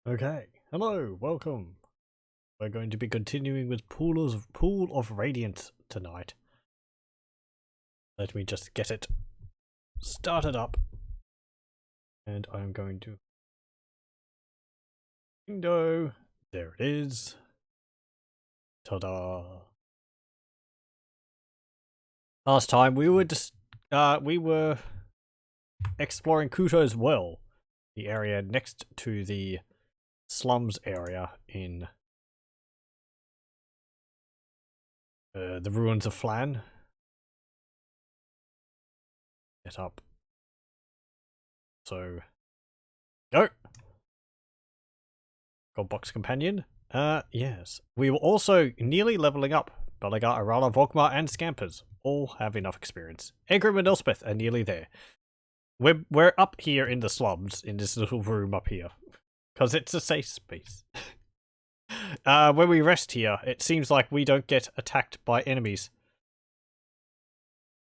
Okay, hello, welcome. We're going to be continuing with Pool of Radiance tonight. Let me just get it started up. And I'm going to... Window. There it is. Ta-da. Last time we were exploring Kuto's Well, the area next to the slums area in the ruins of Phlan. Get up. So, go! Goldbox companion. Yes. We were also nearly leveling up. Belagar, Arala, Volkmar, and Scampers all have enough experience. Egrim and Elspeth are nearly there. We're up here in the slums, in this little room up here. Because it's a safe space. When we rest here, it seems like we don't get attacked by enemies.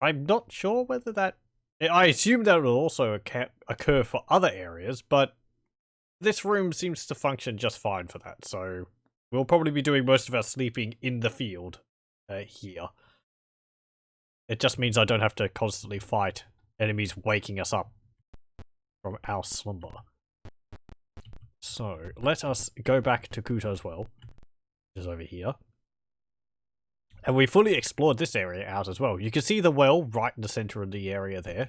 I'm not sure whether that... I assume that will also occur for other areas, but this room seems to function just fine for that, so we'll probably be doing most of our sleeping in the field here. It just means I don't have to constantly fight enemies waking us up from our slumber. So, let us go back to Kuto's Well, which is over here. And we fully explored this area out as well. You can see the well right in the center of the area there.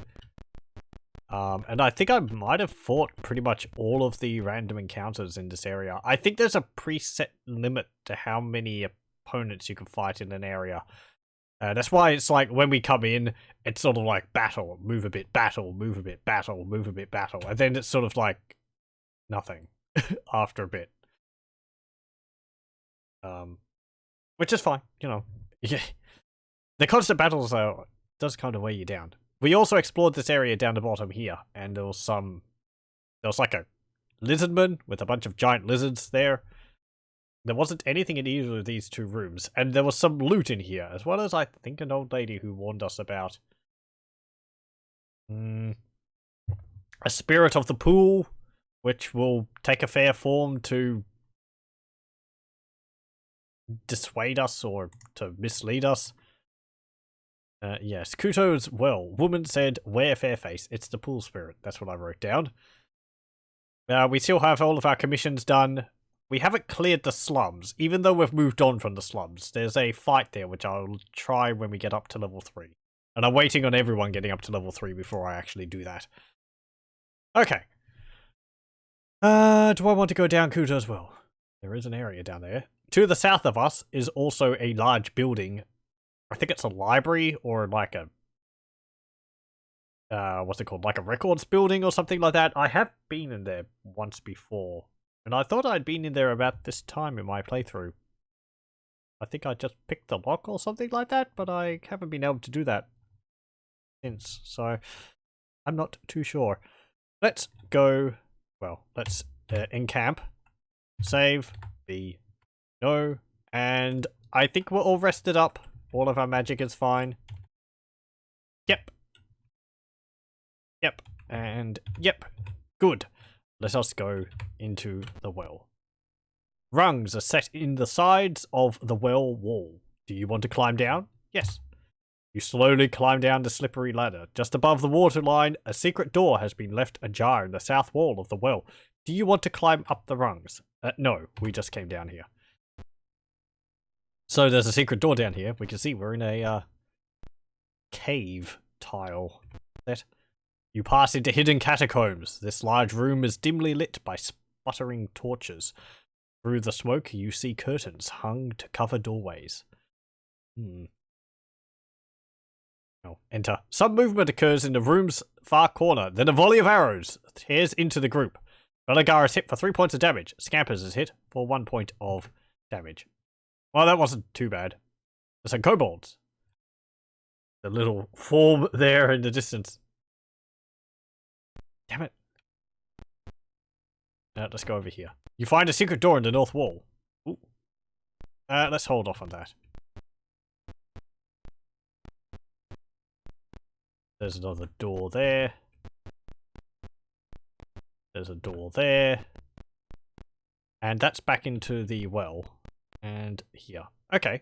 And I think I might have fought pretty much all of the random encounters in this area. I think there's a preset limit to how many opponents you can fight in an area. That's why it's like when we come in, it's sort of like battle, move a bit, battle, move a bit, battle, move a bit, battle. And then it's sort of like nothing after a bit. Which is fine, you know. Yeah. The constant battles does kind of weigh you down. We also explored this area down the bottom here, and there was like a lizardman with a bunch of giant lizards there. There wasn't anything in either of these two rooms, and there was some loot in here, as well as I think an old lady who warned us about a spirit of the pool, which will take a fair form to dissuade us or to mislead us. Yes, Kuto's Well. Woman said, wear fair face. It's the pool spirit. That's what I wrote down. We still have all of our commissions done. We haven't cleared the slums, even though we've moved on from the slums. There's a fight there, which I'll try when we get up to level 3. And I'm waiting on everyone getting up to level 3 before I actually do that. Okay. Do I want to go down Kuto's Well? There is an area down there. To the south of us is also a large building. I think it's a library or like a what's it called? Like a records building or something like that. I have been in there once before, and I thought I'd been in there about this time in my playthrough. I think I just picked the lock or something like that, but I haven't been able to do that since, so I'm not too sure. Let's go. Well, let's encamp, save, no, and I think we're all rested up. All of our magic is fine. Yep. Yep. And yep. Good. Let us go into the well. Rungs are set in the sides of the well wall. Do you want to climb down? Yes. You slowly climb down the slippery ladder. Just above the waterline, a secret door has been left ajar in the south wall of the well. Do you want to climb up the rungs? No, we just came down here. So there's a secret door down here. We can see we're in a cave tile set. You pass into hidden catacombs. This large room is dimly lit by sputtering torches. Through the smoke, you see curtains hung to cover doorways. Oh, enter. Some movement occurs in the room's far corner. Then a volley of arrows tears into the group. Belagar is hit for 3 points of damage. Scampers is hit for 1 point of damage. Well, that wasn't too bad. There's some kobolds. The little form there in the distance. Damn it. Let's go over here. You find a secret door in the north wall. Ooh. Let's hold off on that. There's another door there. There's a door there. And that's back into the well. And here. Okay.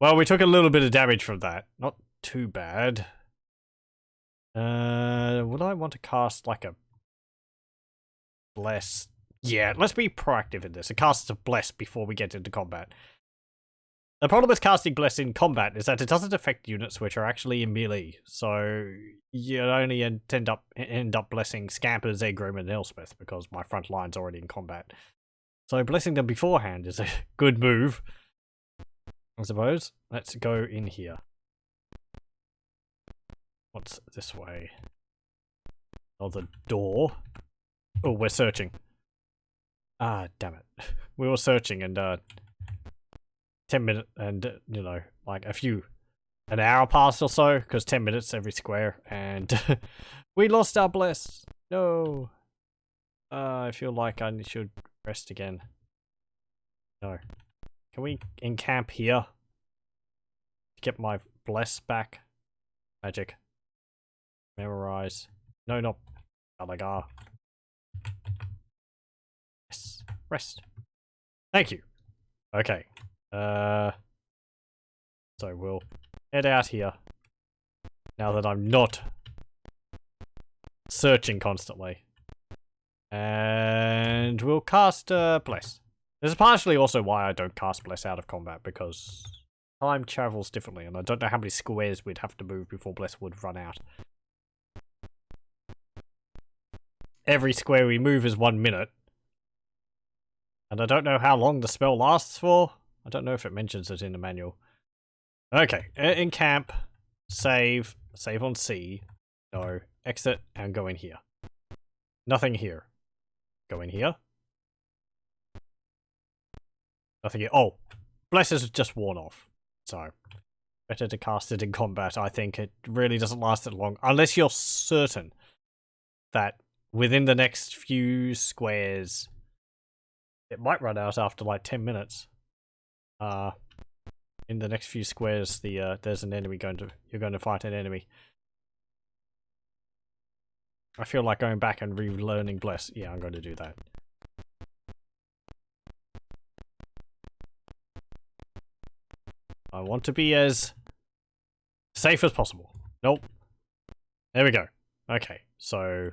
Well, we took a little bit of damage from that. Not too bad. Would I want to cast like a bless? Yeah, let's be proactive in this. It casts a bless before we get into combat. The problem with casting bless in combat is that it doesn't affect units which are actually in melee. So you only end up blessing Scampers, Egrim, and Elspeth because my front line's already in combat. So blessing them beforehand is a good move, I suppose. Let's go in here. What's this way? Oh, the door. Oh, we're searching. Ah, damn it. We were searching and 10 minutes and, you know, like an hour passed or so, because 10 minutes every square, and we lost our bless. No. I feel like I should rest again. No. Can we encamp here? To get my bless back? Magic. Memorize. No, not Galagar. Yes. Rest. Thank you. Okay. So we'll head out here. Now that I'm not searching constantly. And we'll cast Bless. This is partially also why I don't cast Bless out of combat, because time travels differently, and I don't know how many squares we'd have to move before Bless would run out. Every square we move is 1 minute. And I don't know how long the spell lasts for. I don't know if it mentions it in the manual. Okay, encamp, save on C, no, exit, and go in here. Nothing here. Go in here. Nothing here. Oh, Bless is just worn off. So, better to cast it in combat. I think it really doesn't last that long. Unless you're certain that within the next few squares, it might run out after like 10 minutes. In the next few squares, there's an enemy you're going to fight an enemy. I feel like going back and relearning Bless. Yeah, I'm going to do that. I want to be as safe as possible. Nope. There we go. Okay, so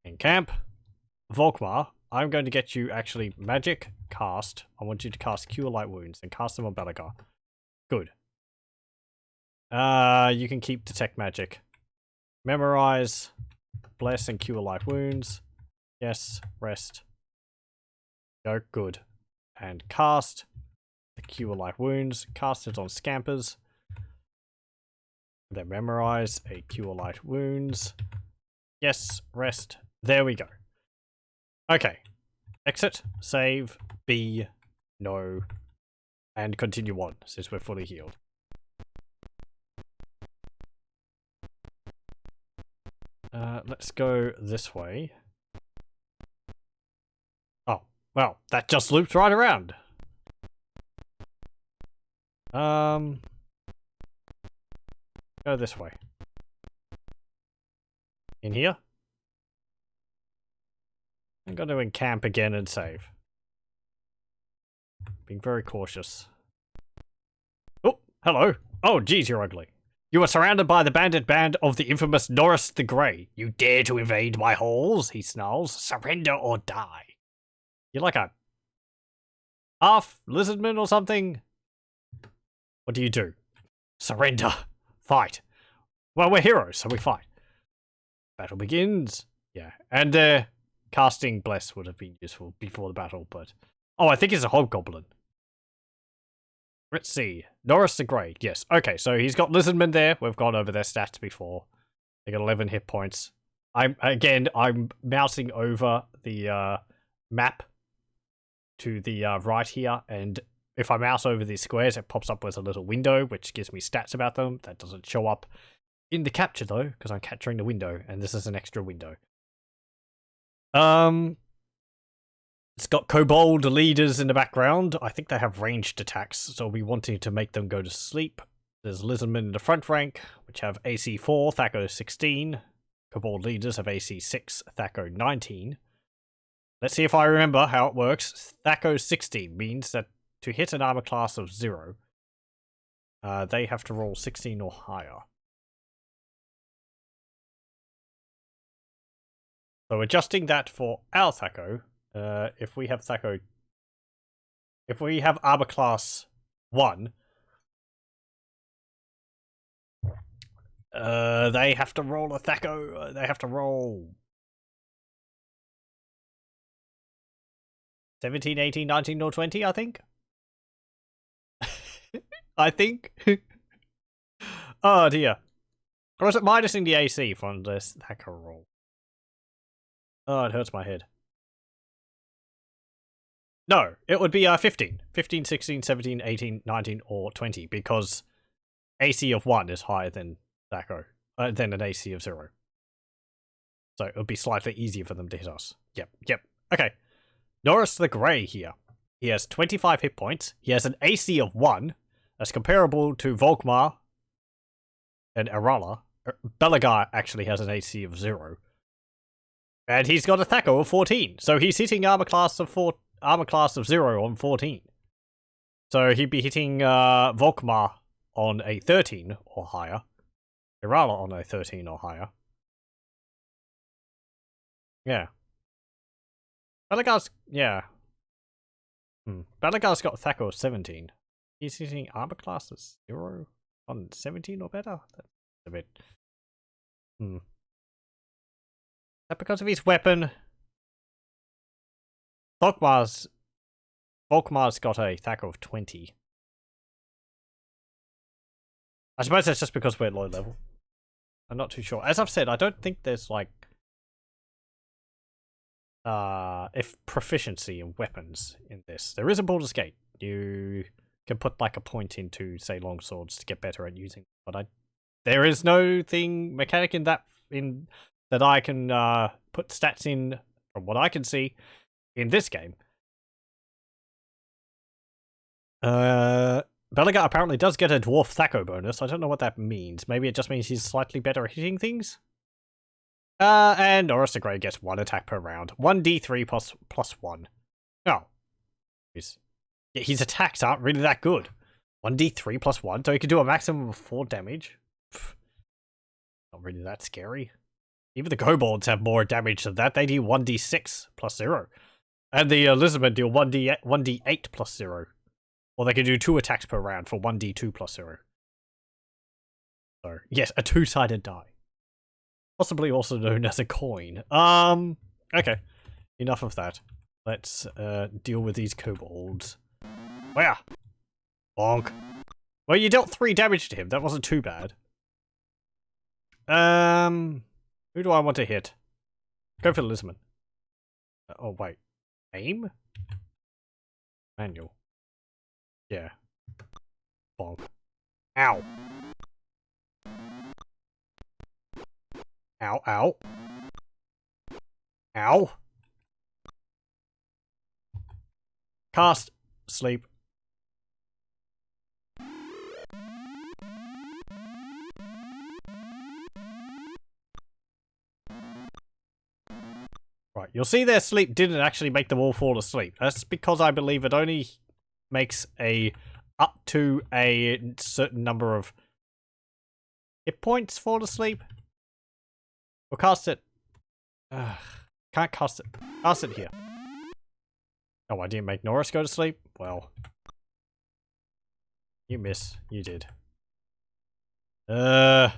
encamp. Volkmar, I'm going to get you actually magic cast. I want you to cast Cure Light Wounds and cast them on Belagar. Good. You can keep Detect Magic. Memorize, Bless, and Cure Light Wounds. Yes, rest. Go, good. And cast the Cure Light Wounds. Cast it on Scampers. Then memorize a Cure Light Wounds. Yes, rest. There we go. Okay. Exit, save, B, no, and continue on, since we're fully healed. Let's go this way. Oh, well, that just loops right around. Go this way. In here? I'm going to encamp again and save. Being very cautious. Oh, hello. Oh, geez, you're ugly. You are surrounded by the bandit band of the infamous Norris the Grey. You dare to invade my halls, he snarls. Surrender or die. You're like a half lizardman or something? What do you do? Surrender. Fight. Well, we're heroes, so we fight. Battle begins. Yeah, and casting Bless would have been useful before the battle, but... Oh, I think it's a hobgoblin. Let's see. Norris the Great. Yes. Okay, so he's got Lizardmen there. We've gone over their stats before. They got 11 hit points. I'm mousing over the map to the right here, and if I mouse over these squares, it pops up with a little window, which gives me stats about them. That doesn't show up in the capture, though, because I'm capturing the window, and this is an extra window. It's got kobold leaders in the background. I think they have ranged attacks, so I'll be wanting to make them go to sleep. There's lizardmen in the front rank, which have AC 4, Thaco 16. Kobold leaders have AC 6, Thaco 19. Let's see if I remember how it works. Thaco 16 means that to hit an armor class of 0, they have to roll 16 or higher. So adjusting that for our Thaco, if we have armor class 1, they have to roll a Thaco. They have to roll 17, 18, 19, or 20, I think. I think. Oh dear. Or is it minusing the AC from this Thaco roll? Oh, it hurts my head. No, it would be 15. 15, 16, 17, 18, 19, or 20, because AC of 1 is higher than Thaco, than an AC of 0. So it would be slightly easier for them to hit us. Yep. Okay. Norris the Grey here. He has 25 hit points. He has an AC of 1. That's comparable to Volkmar and Arala. Belagar actually has an AC of 0. And he's got a Thaco of 14. So he's hitting armor class of 0 on 14. So he'd be hitting Volkmar on a 13 or higher. Arala on a 13 or higher. Yeah. Belagar's, yeah. Belagar's got a Thaco of 17. He's hitting armor class of 0 on 17 or better? That's a bit... Is that because of his weapon? Volkmar's got a Thaco of 20. I suppose that's just because we're low level. I'm not too sure. As I've said, I don't think there's like... if proficiency in weapons in this. There is a Baldur's Gate. You can put like a point into, say, longswords to get better at using them. But there is no mechanic in that I can put stats in, from what I can see, in this game. Belagar apparently does get a Dwarf Thaco bonus. I don't know what that means. Maybe it just means he's slightly better at hitting things? And Norris the Grey gets 1 attack per round. 1d3 plus 1. Oh. His attacks aren't really that good. 1d3 plus 1, so he can do a maximum of 4 damage. Pfft. Not really that scary. Even the Kobolds have more damage than that. They do 1d6 plus 0. And the Elizabeth do 1d8 plus 0. Or they can do 2 attacks per round for 1d2 plus 0. So, yes, a 2-sided die. Possibly also known as a coin. Okay. Enough of that. Let's deal with these kobolds. Where? Bonk. Well, you dealt 3 damage to him. That wasn't too bad. Who do I want to hit? Go for Lisman. Oh, wait. Aim? Manual. Yeah. Bonk. Ow. Ow, ow. Ow. Cast. Sleep. Right, you'll see their sleep didn't actually make them all fall asleep. That's because I believe it only makes up to a certain number of hit points fall asleep. We'll cast it. Can't cast it. Cast it here. Oh, I didn't make Norris go to sleep? Well. You miss. You did. Yeah,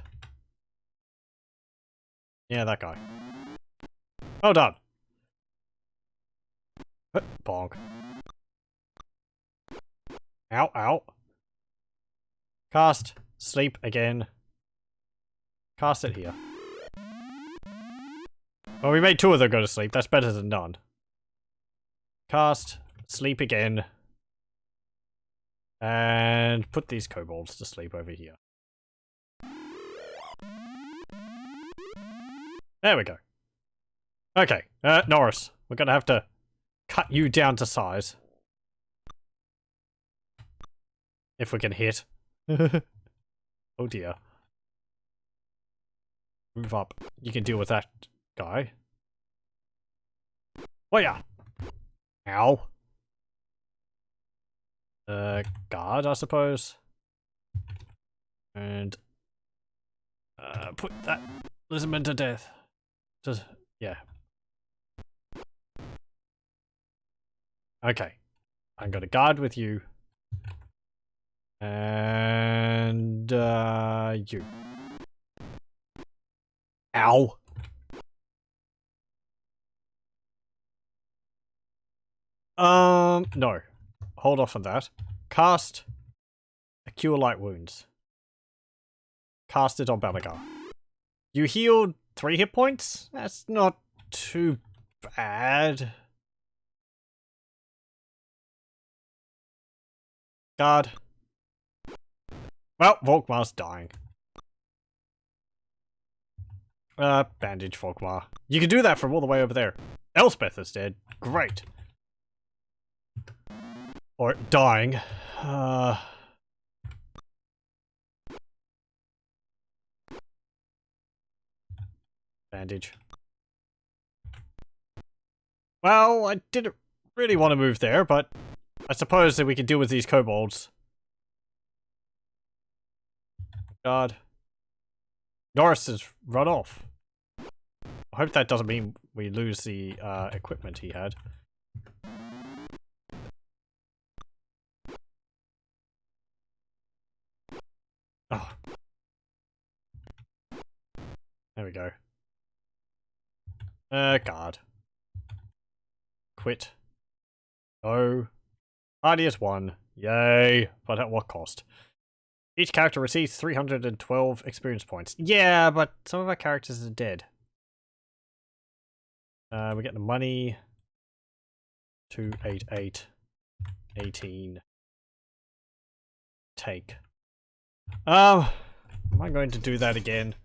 that guy. Well done. Bonk. Ow, ow. Cast. Sleep again. Cast it here. Well, we made 2 of them go to sleep. That's better than none. Cast. Sleep again. And put these kobolds to sleep over here. There we go. Okay, Norris. We're gonna have to cut you down to size. If we can hit. Oh dear. Move up. You can deal with that guy. Oh yeah. Ow. Guard, I suppose. And put that lizardman to death. Just, yeah. Okay. I'm gonna guard with you. And you. Ow. No. Hold off on that. Cast a Cure Light Wounds. Cast it on Balagar. You healed 3 hit points? That's not too bad. Guard. Well, Volkmar's dying. Bandage Volkmar. You can do that from all the way over there. Elspeth is dead. Great. Or dying. Bandage. Well, I didn't really want to move there, but I suppose that we can deal with these kobolds. God. Norris has run off. I hope that doesn't mean we lose the equipment he had. Oh. There we go. God. Quit. Oh. Ideas 1. Yay. But at what cost? Each character receives 312 experience points. Yeah, but some of our characters are dead. We get the money. 288. 18. Take. Am I going to do that again?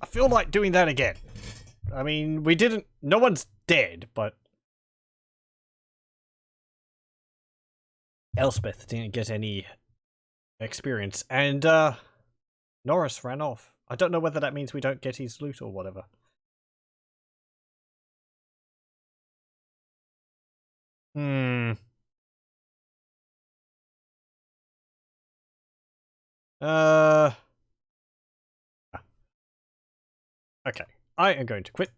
I feel like doing that again. I mean, we didn't... No one's dead, but... Elspeth didn't get any experience, and Norris ran off. I don't know whether that means we don't get his loot or whatever. Hmm. Okay. I am going to quit,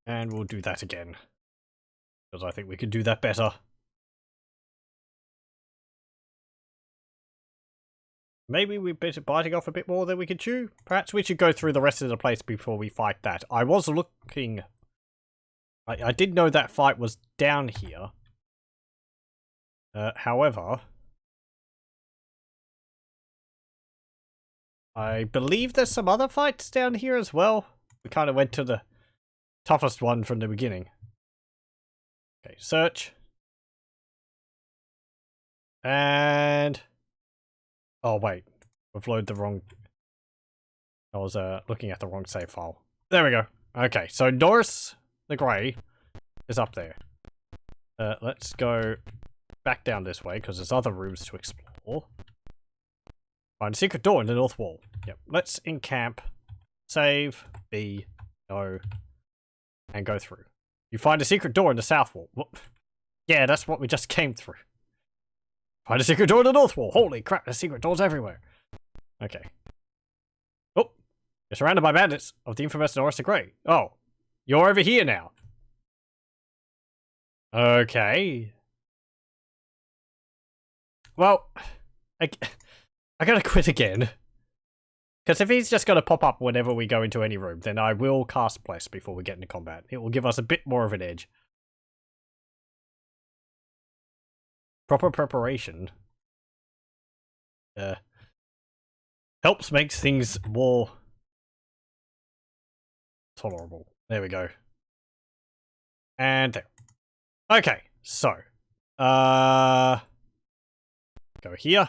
and we'll do that again. Because I think we can do that better. Maybe we're biting off a bit more than we can chew. Perhaps we should go through the rest of the place before we fight that. I was looking... I did know that fight was down here. However... I believe there's some other fights down here as well. We kind of went to the toughest one from the beginning. Okay, search. And... Oh, wait. We've loaded the wrong... I was looking at the wrong save file. There we go. Okay, so Norris the Grey is up there. Let's go back down this way, because there's other rooms to explore. Find a secret door in the north wall. Yep. Let's encamp. Save. B. No. And go through. You find a secret door in the south wall. What? Yeah, that's what we just came through. Find a secret door in the north wall. Holy crap, there's secret doors everywhere. Okay. Oh. You're surrounded by bandits of the infamous Norris the Grey. Oh. You're over here now. Okay. Well, I gotta quit again. Because if he's just gonna pop up whenever we go into any room, then I will cast Bless before we get into combat. It will give us a bit more of an edge. Proper preparation. Helps make things more tolerable. There we go. And there. Okay, so. Go here.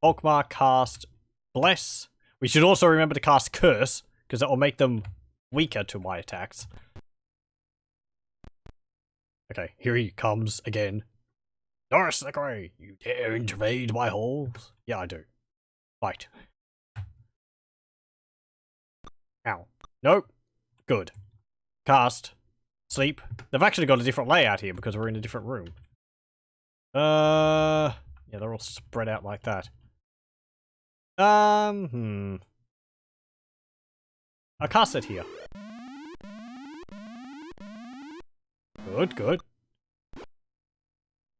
Volkmar cast Bless. We should also remember to cast Curse, because that will make them weaker to my attacks. Okay, here he comes again. Norris the Grey, you dare invade my halls? Yeah, I do. Fight. Ow. Nope. Good. Cast. Sleep. They've actually got a different layout here because we're in a different room. Yeah, they're all spread out like that. I can't sit here. Good, good.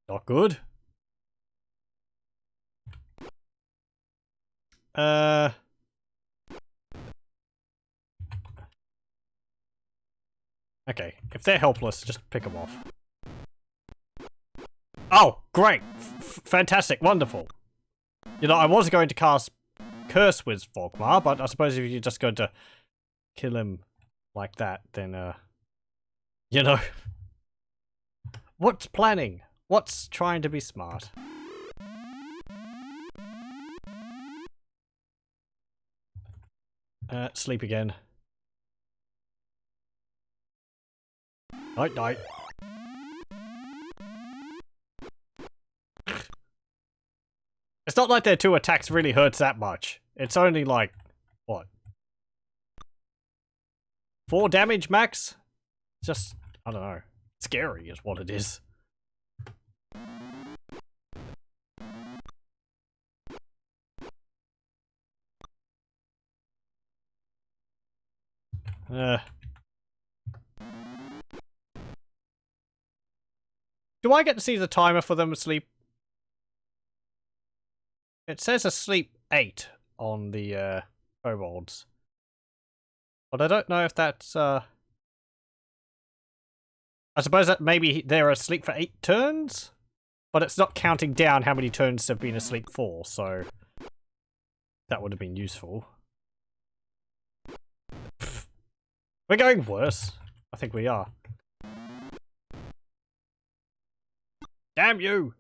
Not good. Okay, if they're helpless, just pick them off. Oh, great! Fantastic, wonderful. You know, I was going to cast Curse with Volkmar, but I suppose if you're just going to kill him like that, then, you know. What's planning? What's trying to be smart? Sleep again. Night, night. It's not like their 2 attacks really hurts that much. It's only like, what? 4 damage max? Just, I don't know. Scary is what it is. Do I get to see the timer for them asleep? It says asleep 8 on the kobolds. But I don't know if that's I suppose that maybe they're asleep for 8 turns? But it's not counting down how many turns they've been asleep for, so that would have been useful. Pfft. We're going worse. I think we are. Damn you!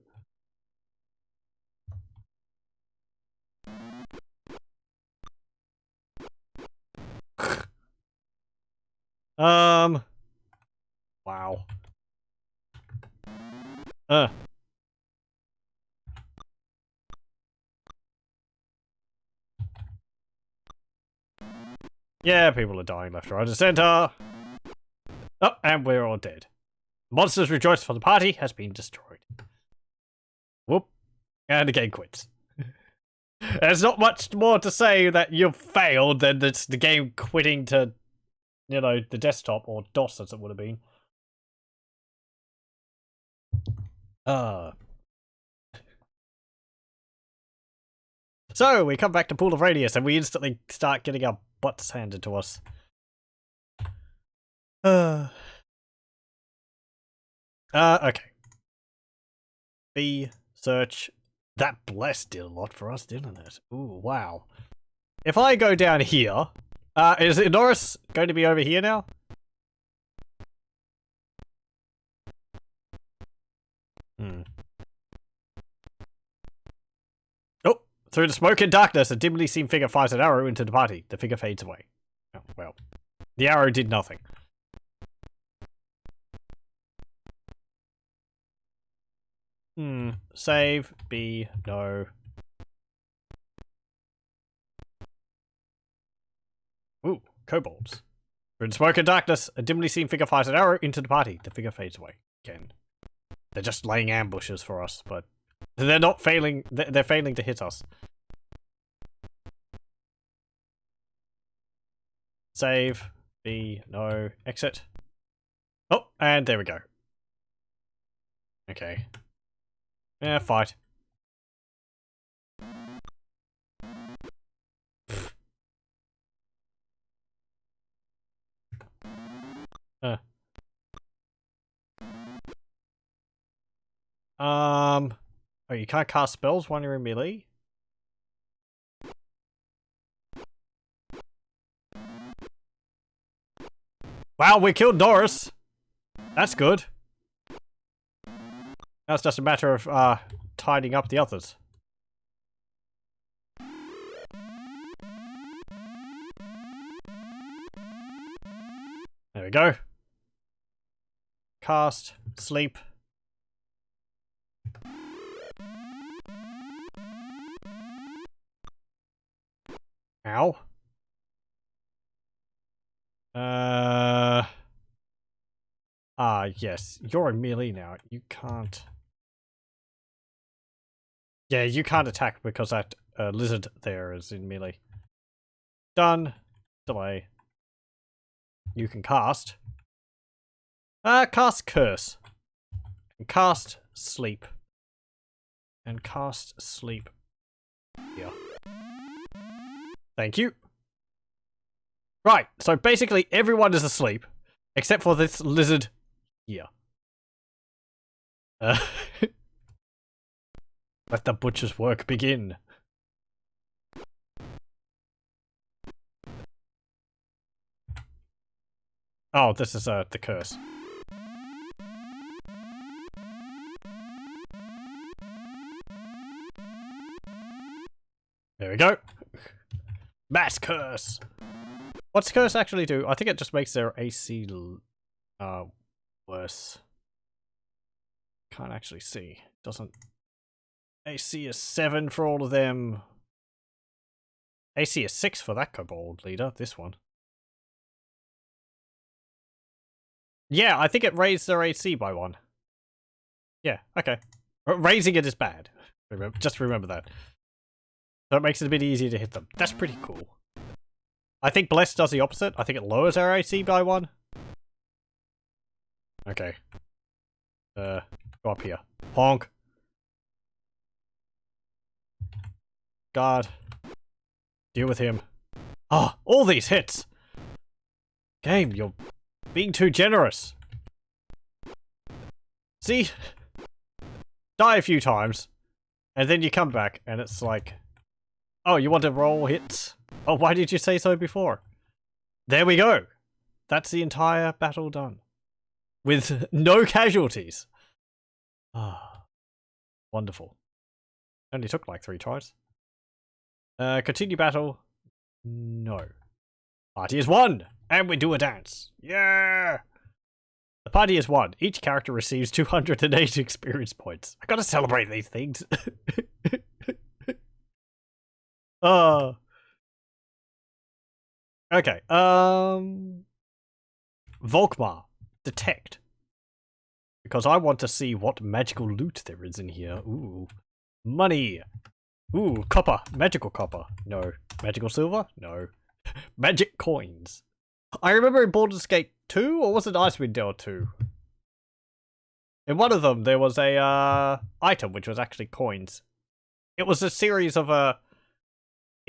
Wow. Yeah, people are dying left, right, and center. Oh, and we're all dead. Monsters rejoice for the party has been destroyed. Whoop. And the game quits. There's not much more to say that you've failed than it's the game quitting to, you know, the desktop, or DOS as it would have been. So, we come back to Pool of Radiance and we instantly start getting our butts handed to us. Okay. B, search. That bless did a lot for us, didn't it? Ooh, wow. If I go down here, is Norris going to be over here now? Oh, through the smoke and darkness, a dimly seen figure fires an arrow into the party. The figure fades away. Oh, well. The arrow did nothing. Save. B. No. Ooh, kobolds. Through the smoke and darkness, a dimly seen figure fires an arrow into the party. The figure fades away. Again. They're just laying ambushes for us, but they're not failing. They're failing to hit us. Save. B. No. Exit. Oh, and there we go. Okay. Yeah, fight. Oh, you can't cast spells when you're in melee? Wow, we killed Doris! That's good. Now it's just a matter of, tidying up the others. There we go. Cast, sleep. Ow. Ah, yes. You're a melee now. You can't... Yeah, you can't attack because that lizard there is in melee. Done. Delay. You can cast. Cast Curse. And cast Sleep. And cast Sleep. Here. Thank you. Right, so basically everyone is asleep. Except for this lizard here. Let the butcher's work begin. Oh, this is the curse. There we go. Mass curse. What's curse actually do? I think it just makes their AC worse. Can't actually see. Doesn't. AC is 7 for all of them. AC is 6 for that kobold leader. This one. Yeah, I think it raised their AC by 1. Yeah, okay. Raising it is bad. Just remember that. So it makes it a bit easier to hit them. That's pretty cool. I think Bless does the opposite. I think it lowers our AC by 1. Okay. Go up here. Honk. God. Deal with him. Ah, all these hits! Game, you're being too generous. See? Die a few times. And then you come back and it's like... Oh, you want to roll hits? Oh, why did you say so before? There we go. That's the entire battle done. With no casualties. Ah, wonderful. Only took like 3 tries. Continue battle. No. Party is 1! And we do a dance. Yeah! The party is 1. Each character receives 208 experience points. I gotta celebrate these things. Oh. Okay, Volkmar. Detect. Because I want to see what magical loot there is in here. Ooh. Money. Ooh, copper. Magical copper. No. Magical silver? No. Magic coins. I remember in Baldur's Gate 2, or was it Icewind Dale 2? In one of them, there was a item which was actually coins. It was a series of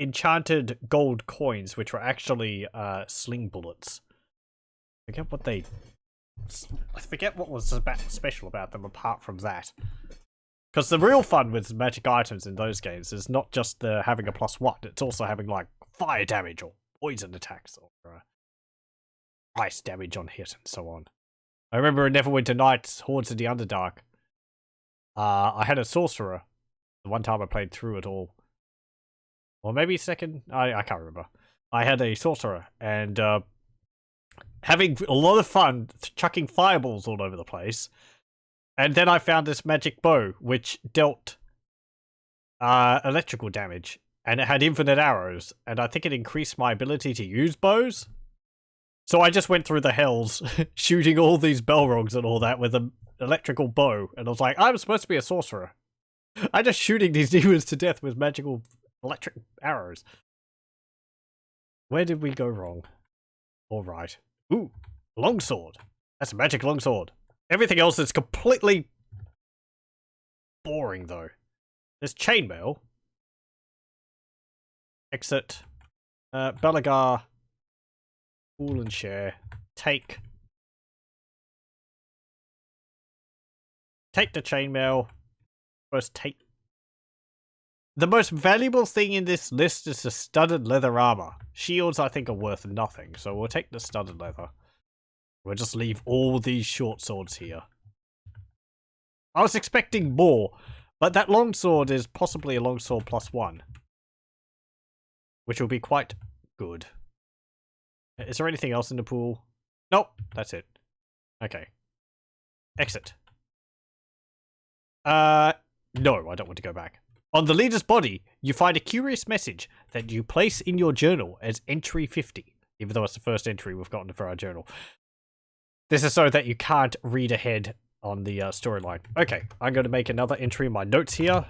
enchanted gold coins, which were actually sling bullets. I forget what was special about them apart from that. Because the real fun with magic items in those games is not just the having a +1, it's also having like fire damage or poison attacks or ice damage on hit and so on. I remember in Neverwinter Nights, Hordes of the Underdark, I had a sorcerer. The one time I played through it all. Or maybe second, I can't remember. I had a sorcerer and having a lot of fun chucking fireballs all over the place. And then I found this magic bow, which dealt electrical damage. And it had infinite arrows. And I think it increased my ability to use bows. So I just went through the hells, shooting all these Balrogs and all that with an electrical bow. And I was like, I'm supposed to be a sorcerer. I'm just shooting these demons to death with magical electric arrows. Where did we go wrong? All right. Ooh, longsword. That's a magic longsword. Everything else is completely boring, though. There's chainmail. Exit. Belagar. Pool and share. Take. Take the chainmail. First take. The most valuable thing in this list is the studded leather armor. Shields, I think, are worth nothing, so we'll take the studded leather. We'll just leave all these short swords here. I was expecting more, but that longsword is possibly a longsword +1. Which will be quite good. Is there anything else in the pool? Nope, that's it. Okay. Exit. No, I don't want to go back. On the leader's body, you find a curious message that you place in your journal as entry 50, even though it's the first entry we've gotten for our journal. This is so that you can't read ahead on the storyline. Okay, I'm going to make another entry in my notes here.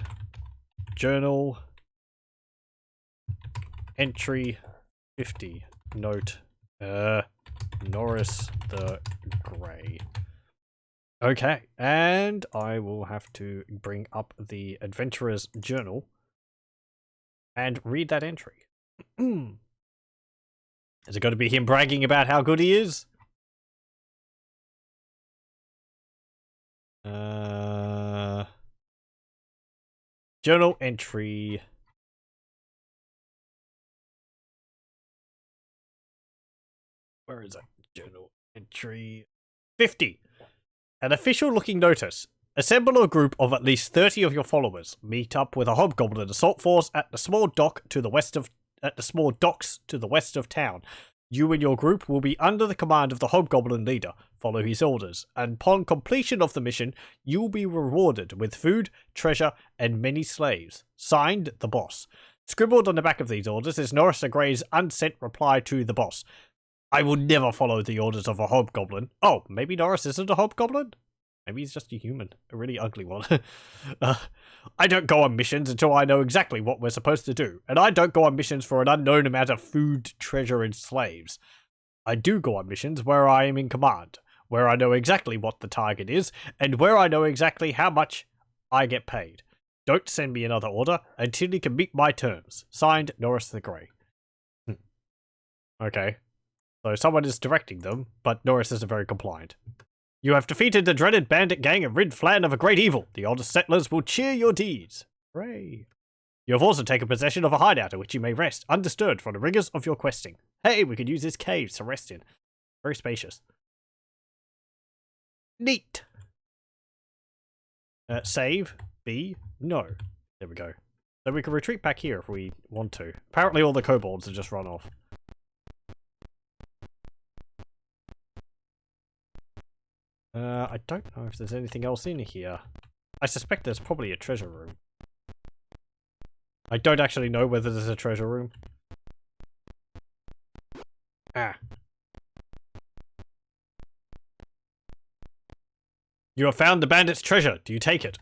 Journal. Entry 50. Note. Norris the Grey. Okay, and I will have to bring up the Adventurer's Journal and read that entry. Is it going to be him bragging about how good he is? Journal entry. Where is it? Journal entry 50. An official-looking notice. Assemble a group of at least 30 of your followers. Meet up with a hobgoblin assault force at the small docks to the west of town. You and your group will be under the command of the hobgoblin leader. Follow his orders, and upon completion of the mission, you will be rewarded with food, treasure, and many slaves. Signed, the boss. Scribbled on the back of these orders is Norris the Grey's unsent reply to the boss. I will never follow the orders of a hobgoblin. Oh, maybe Norris isn't a hobgoblin? Maybe he's just a human. A really ugly one. I don't go on missions until I know exactly what we're supposed to do. And I don't go on missions for an unknown amount of food, treasure, and slaves. I do go on missions where I am in command, where I know exactly what the target is, and where I know exactly how much I get paid. Don't send me another order until you can meet my terms. Signed, Norris the Grey. Okay. So someone is directing them, but Norris isn't very compliant. You have defeated the dreaded bandit gang and rid Phlan of a great evil. The oldest settlers will cheer your deeds. Hooray. You have also taken possession of a hideout in which you may rest, undisturbed from the rigors of your questing. Hey, we could use this cave to rest in. Very spacious. Neat. Save. B. No. There we go. So we can retreat back here if we want to. Apparently all the kobolds have just run off. I don't know if there's anything else in here. I suspect there's probably a treasure room. I don't actually know whether there's a treasure room. Ah. You have found the bandit's treasure. Do you take it?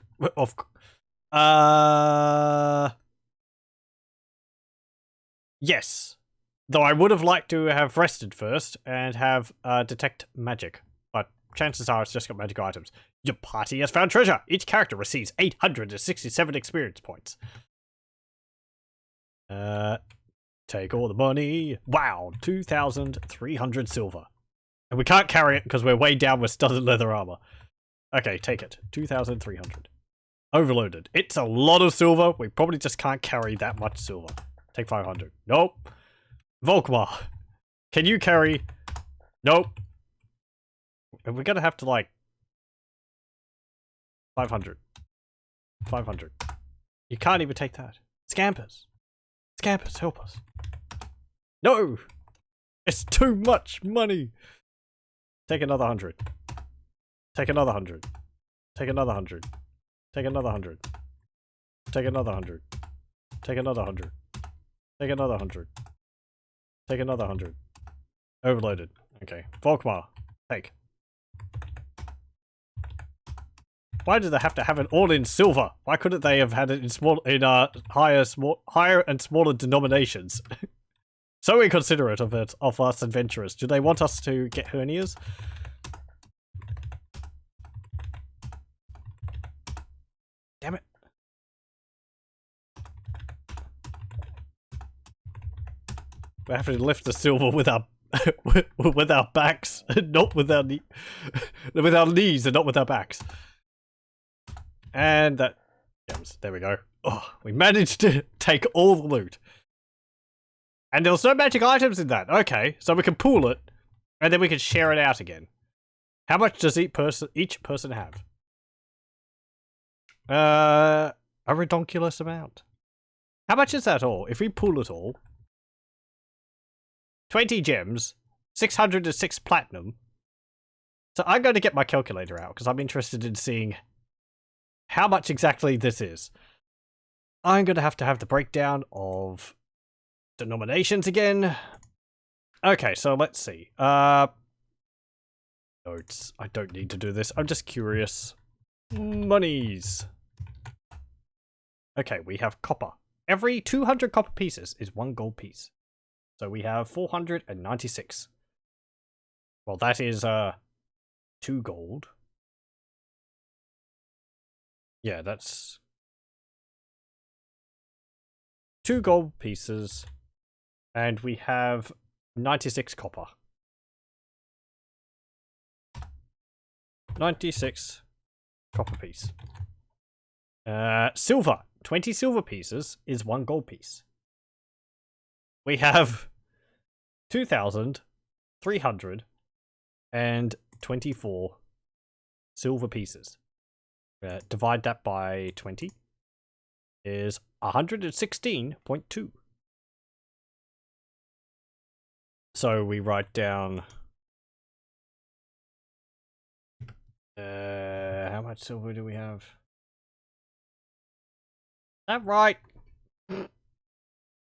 Yes. Though I would have liked to have rested first and have detect magic. Chances are it's just got magic items. Your party has found treasure. Each character receives 867 experience points. Take all the money. Wow, 2,300 silver. And we can't carry it because we're way down with studded leather armor. Okay, take it. 2,300. Overloaded. It's a lot of silver. We probably just can't carry that much silver. Take 500. Nope. Volkmar. Can you carry... Nope. We're gonna have to, like... 500. 500. You can't even take that. Scampers. Scampers, help us. No! It's too much money! Take another 100. Take another 100. Take another 100. Take another 100. Take another 100. Take another 100. Take another 100. Take another 100. Overloaded. Okay. Volkmar. Take. Why do they have to have it all in silver? Why couldn't they have had it in higher and smaller denominations? So inconsiderate of us adventurers. Do they want us to get hernias? Damn it. We have to lift the silver with our with our backs, not with our with our knees and not with our backs. And that gems. There we go. Oh, we managed to take all the loot. And there was no magic items in that. Okay, so we can pool it, and then we can share it out again. How much does each person have? A redonkulous amount. How much is that all? If we pool it all, 20 gems, 606 platinum. So I'm going to get my calculator out because I'm interested in seeing how much exactly this is. I'm going to have the breakdown of denominations again. Okay, so let's see. Notes. I don't need to do this. I'm just curious. Monies. Okay, we have copper. Every 200 copper pieces is 1 gold piece. So we have 496. Well, that is 2 gold. Yeah, that's 2 gold pieces. And we have 96 copper. 96 copper piece. Silver. 20 silver pieces is 1 gold piece. We have 2,324 silver pieces. Divide that by 20 is 116.2. So we write down how much silver do we have? That right?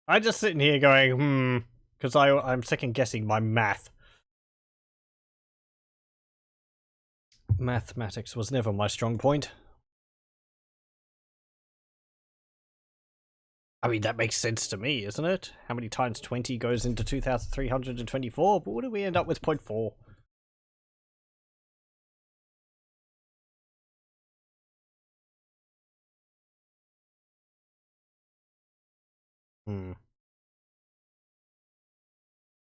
I'm just sitting here going, because I'm second guessing my math. Mathematics was never my strong point. I mean, that makes sense to me, isn't it? How many times 20 goes into 2,324? But what do we end up with 0.4?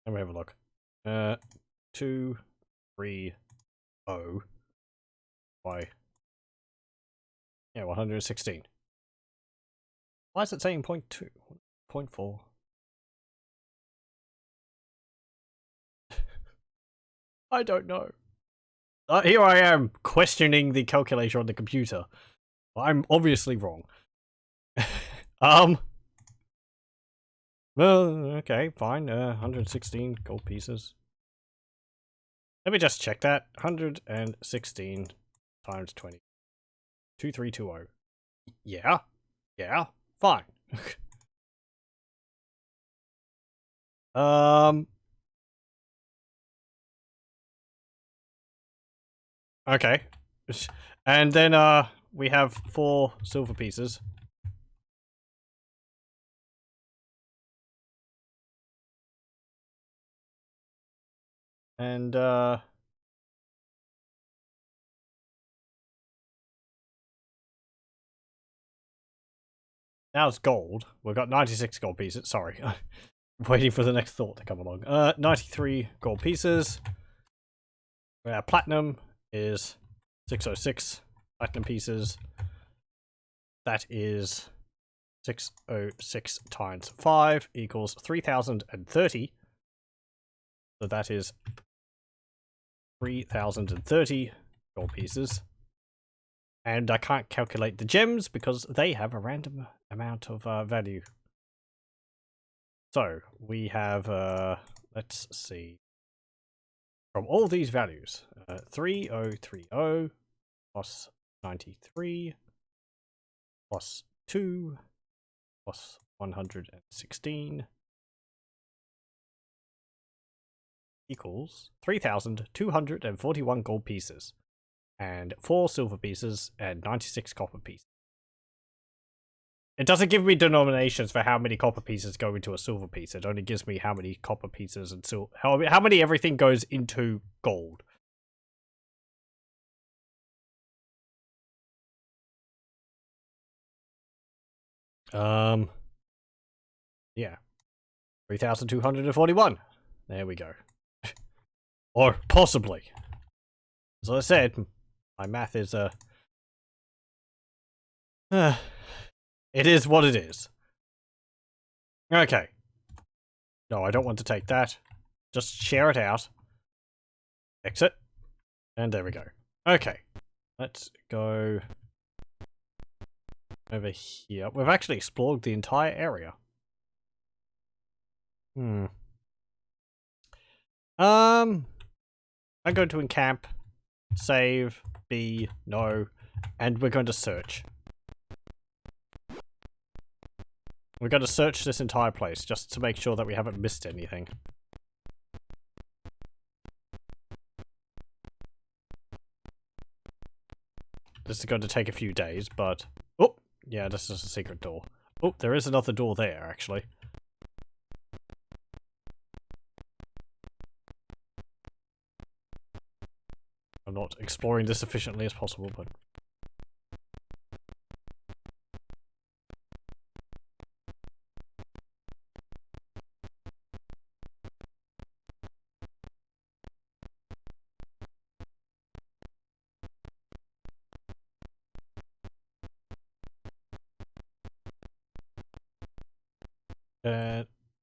Let me have a look. 2, 3, 0. Why? Yeah, 116. Why is it saying 0.2? 0.4? I don't know. Here I am questioning the calculator on the computer. I'm obviously wrong. Well, okay, fine. 116 gold pieces. Let me just check that. 116 times 20. 2320. Yeah. Yeah. Fine. Okay. And then we have 4 silver pieces. And now it's gold. We've got 96 gold pieces. Sorry. Waiting for the next thought to come along. 93 gold pieces. Platinum is 606 platinum pieces. That is 606 times 5 equals 3,030. So that is 3,030 gold pieces. And I can't calculate the gems because they have a random amount of value. So we have, let's see, from all these values, 3030 plus 93 plus 2 plus 116 equals 3,241 gold pieces and 4 silver pieces and 96 copper pieces. It doesn't give me denominations for how many copper pieces go into a silver piece. It only gives me how many copper pieces and how many everything goes into gold. Yeah. 3,241. There we go. Or possibly. As I said, my math is it is what it is. Okay. No, I don't want to take that. Just share it out. Exit. And there we go. Okay. Let's go over here. We've actually explored the entire area. I'm going to encamp, save, B, no, and we're going to search. We're going to search this entire place just to make sure that we haven't missed anything. this is going to take a few days, but... Oh! Yeah, this is a secret door. Oh, there is another door there, actually. I'm not exploring this efficiently as possible, but...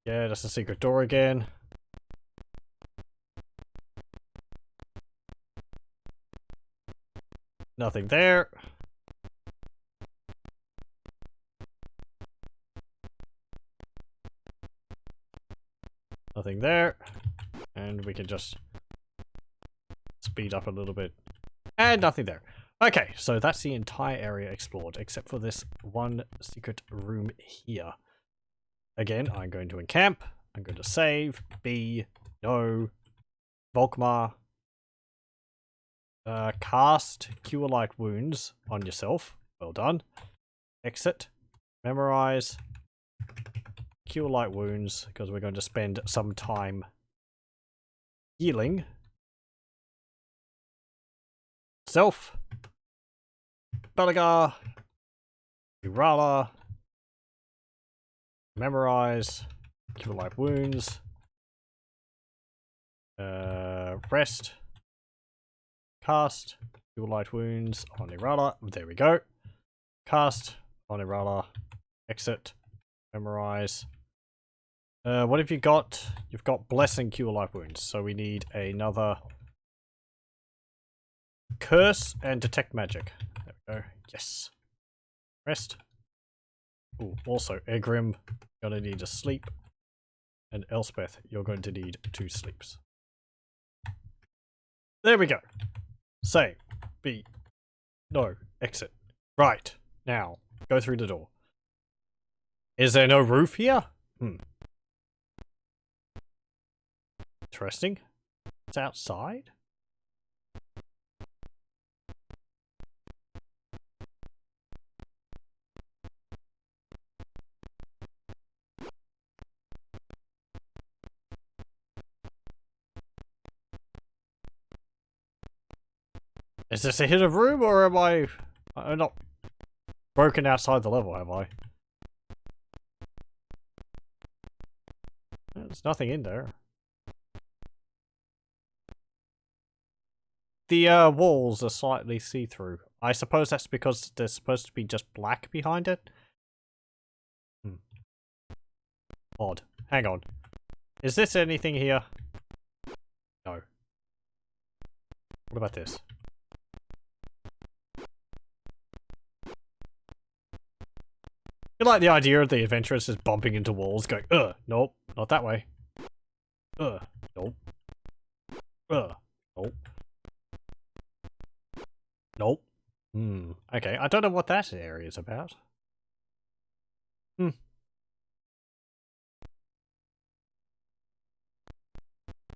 yeah, that's a secret door again. Nothing there. Nothing there. And we can just speed up a little bit. And nothing there. Okay, so that's the entire area explored, except for this one secret room here. Again, I'm going to encamp. I'm going to save. B. No. Volkmar. Cast Cure Light Wounds on yourself. Well done. Exit. Memorize. Cure Light Wounds, because we're going to spend some time healing. Self. Belagar. Urala. Memorize. Cure Light Wounds. Rest. Cast. Cure Light Wounds on Urala. There we go. Cast on Urala. Exit. Memorize. What have you got? You've got Blessing Cure Light Wounds. So we need another Curse and Detect Magic. There we go. Yes. Rest. Ooh, also, Egrim, you're going to need a sleep. And Elspeth, you're going to need 2 sleeps. There we go. Save. B. No. Exit. Right. Now, go through the door. Is there no roof here? Interesting. It's outside? Is this a hidden room, or am I'm not broken outside the level, have I? There's nothing in there. The walls are slightly see-through. I suppose that's because there's supposed to be just black behind it. Odd. Hang on. Is this anything here? No. What about this? You like the idea of the adventurers just bumping into walls, going, nope, not that way. Nope. Nope. Nope. Okay, I don't know what that area is about.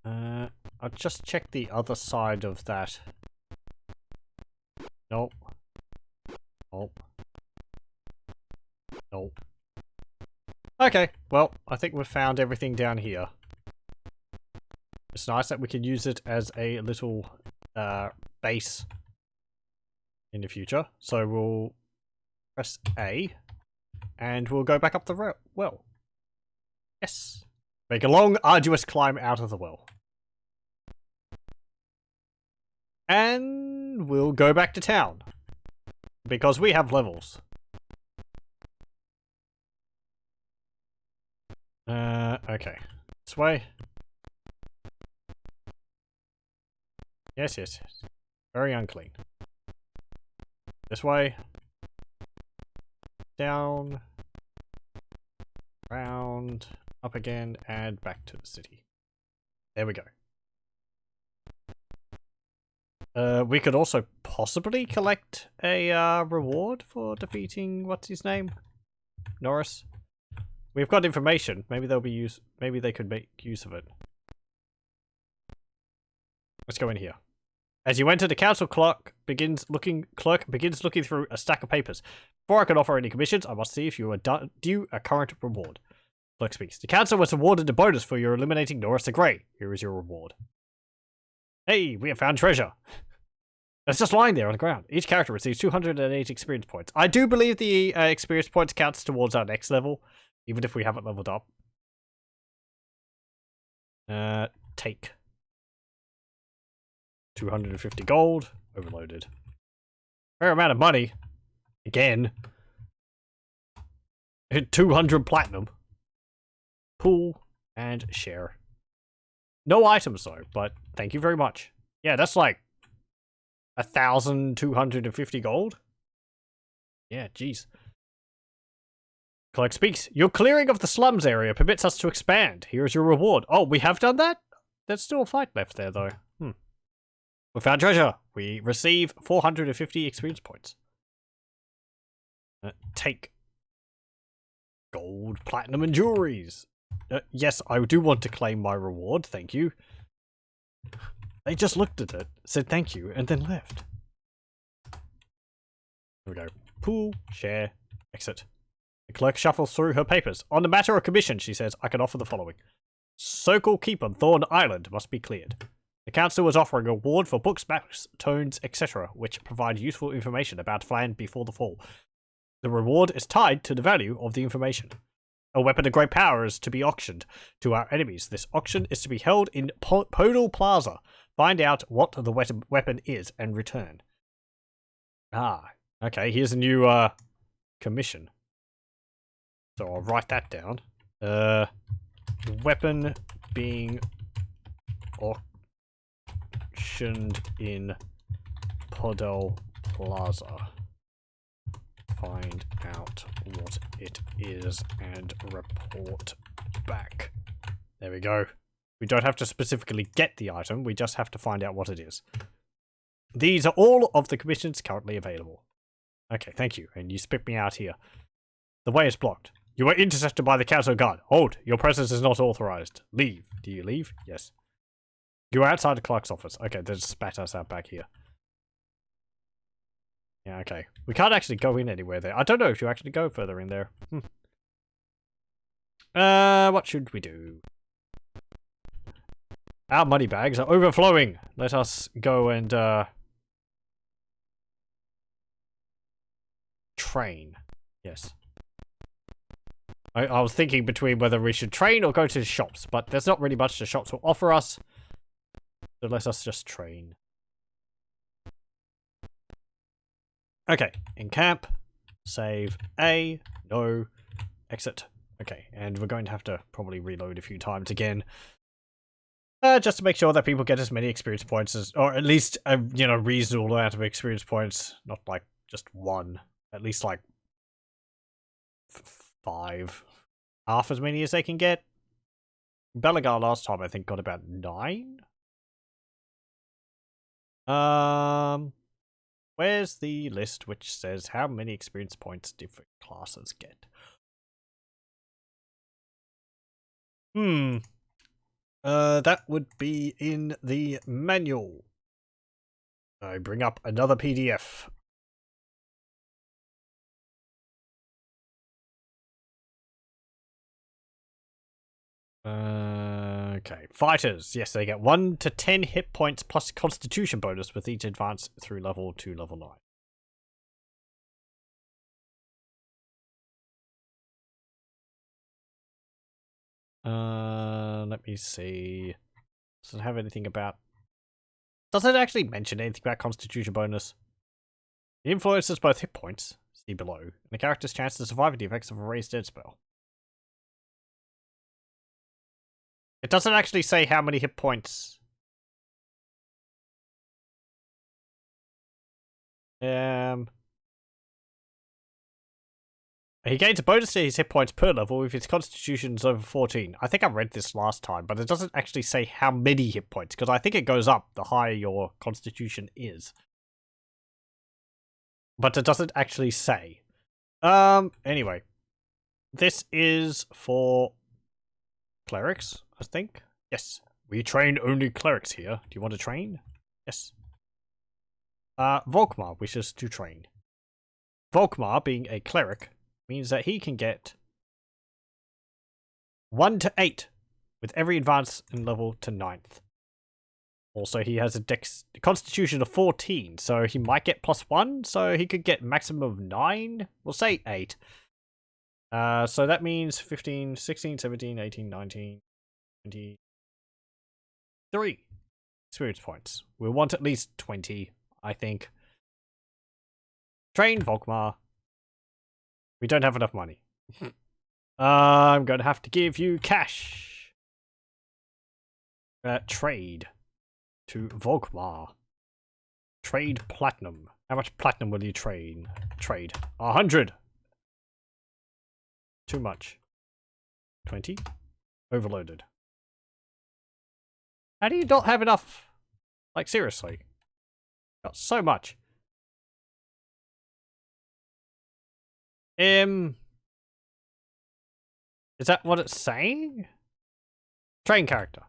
I'll just check the other side of that. Nope. Nope. Nope. Okay, well, I think we've found everything down here. It's nice that we can use it as a little base in the future. So we'll press A and we'll go back up the well. Yes. Make a long, arduous climb out of the well. And we'll go back to town. Because we have levels. Okay. This way. Yes, yes, yes. Very unclean. This way. Down. Round. Up again. And back to the city. There we go. We could also possibly collect a reward for defeating what's his name? Norris. We've got information. Maybe they'll be maybe they could make use of it. Let's go in here. As you enter, the council clerk begins looking through a stack of papers. Before I can offer any commissions, I must see if you are due a current reward. Clerk speaks. The council was awarded a bonus for your eliminating Norris the Grey. Here is your reward. Hey, we have found treasure. It's just lying there on the ground. Each character receives 208 experience points. I do believe the experience points counts towards our next level, even if we haven't leveled up. Take. 250 gold. Overloaded. Fair amount of money. Again. 200 platinum. Pool and share. No items though, but thank you very much. Yeah, that's like 1,250 gold. Yeah, jeez. Clerk speaks. Your clearing of the slums area permits us to expand. Here is your reward. Oh, we have done that? There's still a fight left there though. We found treasure. We receive 450 experience points. Take. Gold, platinum, and jewelries. Yes, I do want to claim my reward, thank you. They just looked at it, said thank you, and then left. Here we go. Pool, share, exit. The clerk shuffles through her papers. On the matter of commission, she says, I can offer the following. Circle Keep on Thorn Island must be cleared. The council is offering a reward for books, maps, tones, etc., which provide useful information about Phlan before the fall. The reward is tied to the value of the information. A weapon of great power is to be auctioned to our enemies. This auction is to be held in Podal Plaza. Find out what the weapon is and return. Ah, okay, here's a new commission. So I'll write that down. Weapon being auctioned in Podal Plaza. Find out what it is and report back. There we go. We don't have to specifically get the item, we just have to find out what it is. These are all of the commissions currently available. Okay, thank you, and you spit me out here. The way is blocked. You are intercepted by the council guard. Hold, your presence is not authorized. Leave. Do you leave? Yes. You are outside the clerk's office. Okay, they just spat us out back here. Yeah, okay. We can't actually go in anywhere there. I don't know if you actually go further in there. What should we do? Our money bags are overflowing. Let us go and, train. Yes. I was thinking between whether we should train or go to the shops, but there's not really much the shops will offer us. So let us just train. Okay, in camp, save A, no, exit. Okay, and we're going to have to probably reload a few times again. Just to make sure that people get as many experience points as, or at least a, reasonable amount of experience points. Not like just one, at least like 5. Half as many as they can get. Belagar last time I think got about 9. Where's the list which says how many experience points different classes get? That would be in the manual. I bring up another PDF. Okay. Fighters. Yes, they get 1 to 10 hit points plus constitution bonus with each advance through level to level 9. Let me see. Does it have anything about... Does it actually mention anything about constitution bonus? It influences both hit points, see below, and the character's chance to survive the effects of a raised dead spell. It doesn't actually say how many hit points. He gains a bonus to his hit points per level if his constitution is over 14. I think I read this last time, but it doesn't actually say how many hit points, because I think it goes up the higher your constitution is. But it doesn't actually say. Anyway. This is for clerics, I think. Yes. We train only clerics here. Do you want to train? Yes. Volkmar wishes to train. Volkmar, being a cleric, means that he can get 1 to 8 with every advance in level to 9th. Also, he has a constitution of 14, so he might get +1, so he could get maximum of 9. We'll say 8. So that means 15, 16, 17, 18, 19, 23 experience points. We'll want at least 20, I think. Train Volkmar. We don't have enough money. I'm going to have to give you cash. Trade to Volkmar. Trade platinum. How much platinum will you trade? 100. Too much. 20. Overloaded. How do you not have enough? Like, seriously. Got so much. Is that what it's saying? Train character.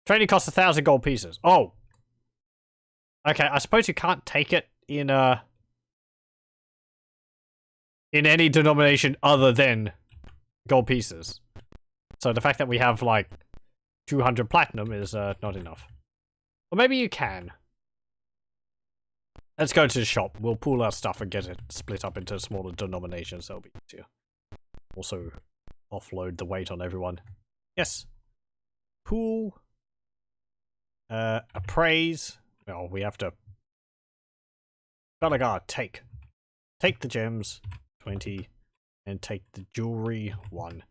Training costs 1,000 gold pieces. Oh. Okay, I suppose you can't take it in any denomination other than gold pieces. So the fact that we have like 200 platinum is not enough. Or maybe you can. Let's go to the shop. We'll pool our stuff and get it split up into smaller denominations. That'll be easier. Also, offload the weight on everyone. Yes. Pool. Appraise. Well, we have to. Balagar, take. Take the gems. 20. And take the jewelry. 1.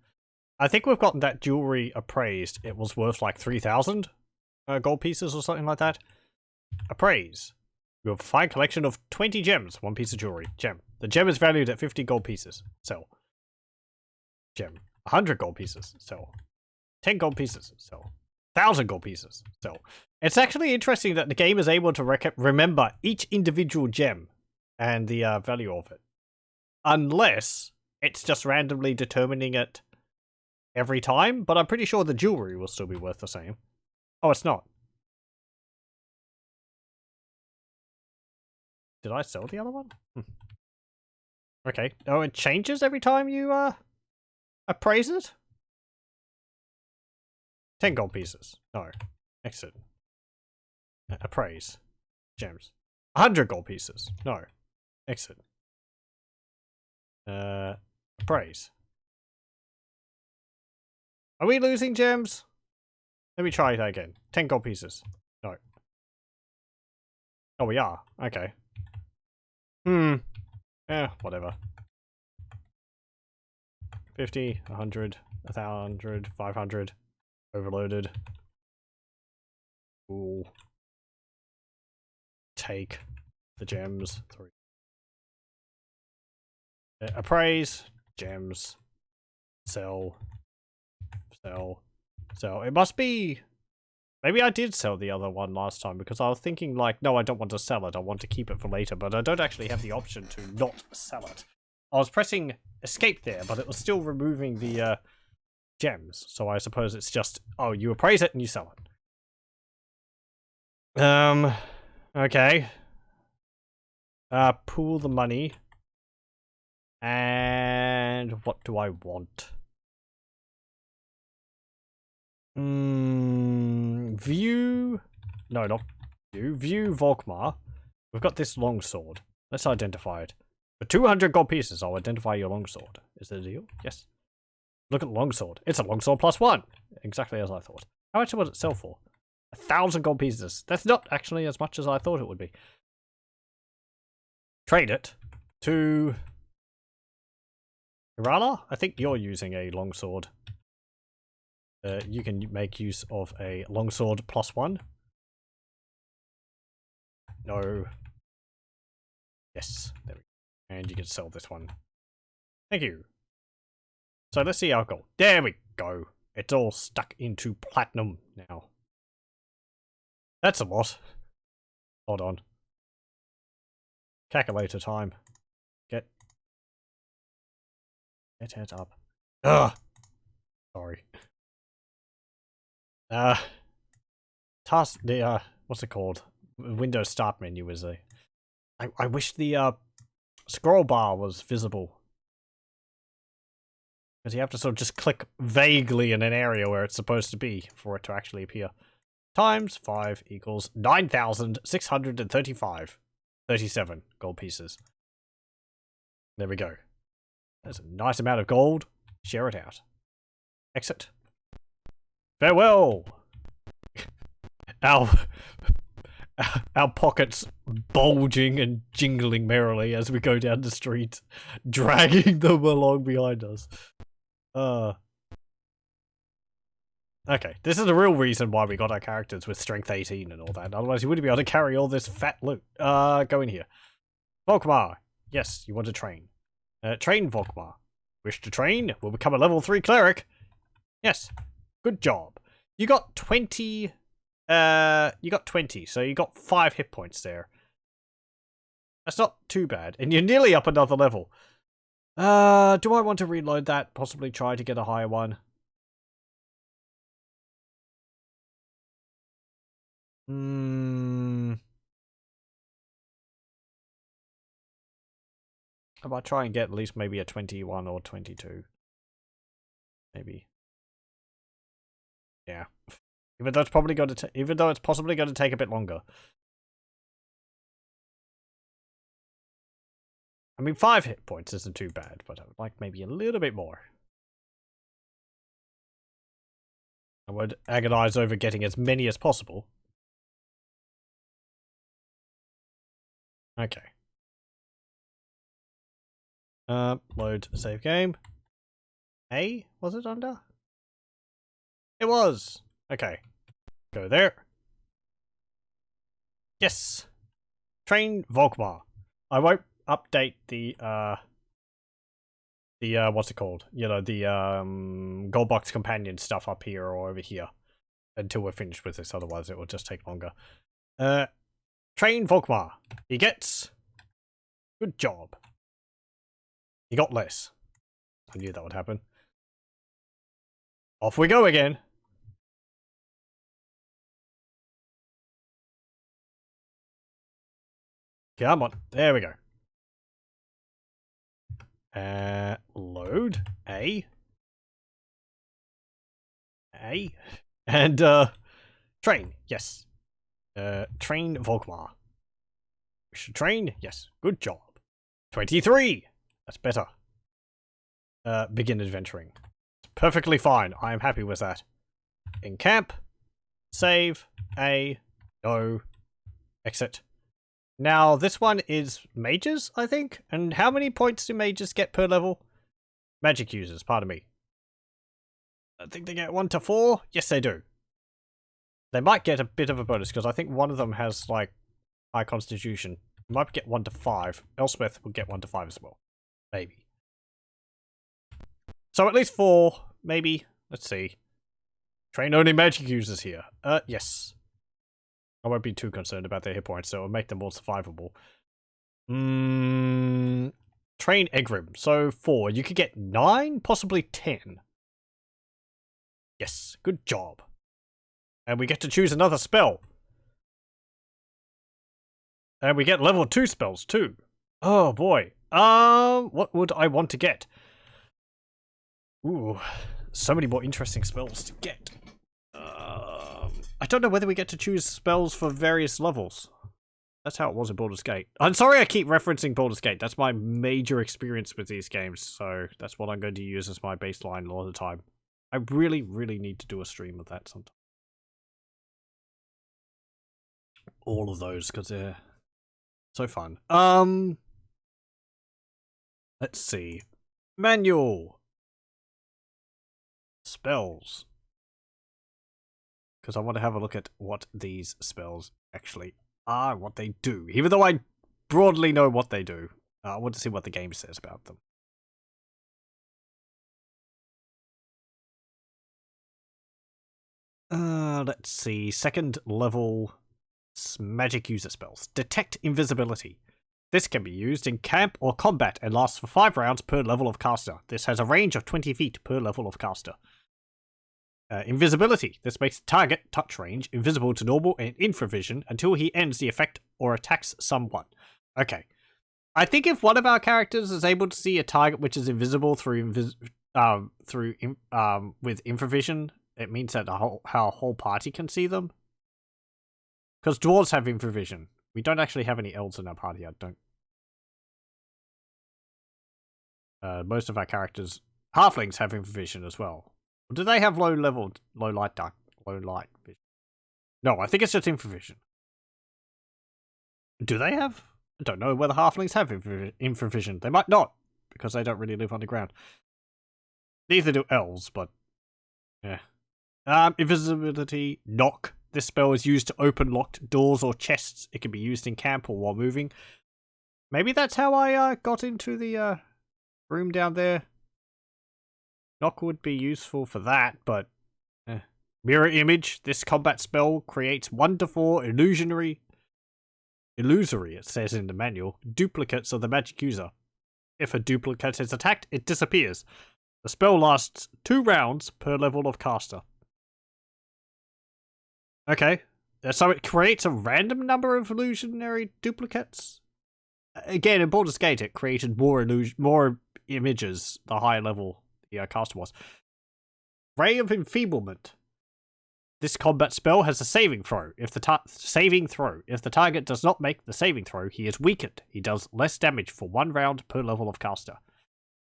I think we've gotten that jewelry appraised. It was worth like 3,000 gold pieces or something like that. Appraise. You have a fine collection of 20 gems. 1 piece of jewelry. Gem. The gem is valued at 50 gold pieces. Sell. Gem. 100 gold pieces. Sell. 10 gold pieces. Sell. 1,000 gold pieces. Sell. It's actually interesting that the game is able to remember each individual gem and the value of it. Unless it's just randomly determining it every time, but I'm pretty sure the jewelry will still be worth the same. Oh, it's not. Did I sell the other one? Okay. Oh, it changes every time you appraise it? 10 gold pieces. No. Exit. Appraise. Gems. 100 gold pieces. No. Exit. Appraise. Are we losing gems? Let me try that again. 10 gold pieces. No. Oh, we are. Okay. Whatever. 50, 100, 1,000, 500. Overloaded. Ooh. Take the gems. 3. Appraise. Gems. Sell. Sell. Sell. It must be... Maybe I did sell the other one last time because I was thinking like, no, I don't want to sell it. I want to keep it for later, but I don't actually have the option to not sell it. I was pressing escape there, but it was still removing the gems. So I suppose it's just, oh, you appraise it and you sell it. Okay. Pool the money. And what do I want? View. No, not view. View Volkmar. We've got this longsword. Let's identify it. For 200 gold pieces, I'll identify your longsword. Is that a deal? Yes. Look at the longsword. It's a longsword +1. Exactly as I thought. How much would it sell for? 1,000 gold pieces. That's not actually as much as I thought it would be. Trade it to Irala. I think you're using a longsword. You can make use of a longsword +1. No. Yes. There we go. And you can sell this one. Thank you. So let's see our gold. There we go. It's all stuck into platinum now. That's a lot. Hold on. Calculator time. Get it up. Ugh. Sorry. Task, what's it called? Windows start menu is a I wish the scroll bar was visible. Because you have to sort of just click vaguely in an area where it's supposed to be for it to actually appear. Times 5 equals 9,635. 37 gold pieces. There we go. That's a nice amount of gold. Share it out. Exit. Farewell! Our pockets bulging and jingling merrily as we go down the street, dragging them along behind us. Okay, this is the real reason why we got our characters with strength 18 and all that. Otherwise, you wouldn't be able to carry all this fat loot. Go in here. Volkmar. Yes, you want to train. Train Volkmar. Wish to train? Will become a level 3 cleric. Yes. Good job. You got 20... so you got 5 hit points there. That's not too bad. And you're nearly up another level. Do I want to reload that? Possibly try to get a higher one. I might try and get at least maybe a 21 or 22. Maybe. Yeah. Even though it's probably going to even though it's possibly going to take a bit longer. I mean, 5 hit points isn't too bad, but I would like maybe a little bit more. I would agonize over getting as many as possible. Okay. Load save game. A? Was it under? It was! Okay. Go there. Yes! Train Volkmar. I won't update the what's it called? You know, the Goldbox companion stuff up here or over here until we're finished with this, otherwise it will just take longer. Train Volkmar. He gets... Good job. He got less. I knew that would happen. Off we go again. Come on. There we go. Load. A. And, train. Yes. Train Volkmar. We should train. Yes. Good job. 23. That's better. Begin adventuring. Perfectly fine. I am happy with that. In camp. Save. A. Go. Exit. Now, this one is mages, I think? And how many points do mages get per level? Magic users, pardon me. I think they get 1 to 4? Yes, they do. They might get a bit of a bonus, because I think one of them has, like, high constitution. Might get 1 to 5. Elspeth will get 1 to 5 as well. Maybe. So at least 4, maybe. Let's see. Train only magic users here. Yes. I won't be too concerned about their hit points, so it'll make them more survivable. Train Egrim. So 4. You could get 9, possibly 10. Yes, good job. And we get to choose another spell. And we get level 2 spells too. Oh boy. What would I want to get? Ooh, so many more interesting spells to get. I don't know whether we get to choose spells for various levels. That's how it was in Baldur's Gate. I'm sorry I keep referencing Baldur's Gate. That's my major experience with these games, so that's what I'm going to use as my baseline a lot of the time. I really, really need to do a stream of that sometime. All of those, because they're so fun. Let's see. Manual. Spells. Because I want to have a look at what these spells actually are, what they do. Even though I broadly know what they do, I want to see what the game says about them. Let's see. Second level magic user spells. Detect Invisibility. This can be used in camp or combat and lasts for 5 rounds per level of caster. This has a range of 20 feet per level of caster. Invisibility. This makes the target, touch range, invisible to normal and infravision until he ends the effect or attacks someone. Okay. I think if one of our characters is able to see a target which is invisible through with infravision, it means that our whole party can see them. Because dwarves have infravision. We don't actually have any elves in our party. I don't. Most of our characters, halflings, have infravision as well. Or do they have low light vision? No, I think it's just infravision. Do they have? I don't know whether halflings have infravision. They might not, because they don't really live underground. Neither do elves, but yeah. Invisibility, knock. This spell is used to open locked doors or chests. It can be used in camp or while moving. Maybe that's how I got into the room down there. Knock would be useful for that, but mirror image. This combat spell creates 1 to 4 illusory, it says in the manual, duplicates of the magic user. If a duplicate is attacked, it disappears. The spell lasts 2 rounds per level of caster. Okay, so it creates a random number of illusionary duplicates? Again, in Baldur's Gate, it created more images the higher level the caster was. Ray of Enfeeblement. This combat spell has a saving throw. If the target does not make the saving throw, he is weakened. He does less damage for 1 round per level of caster.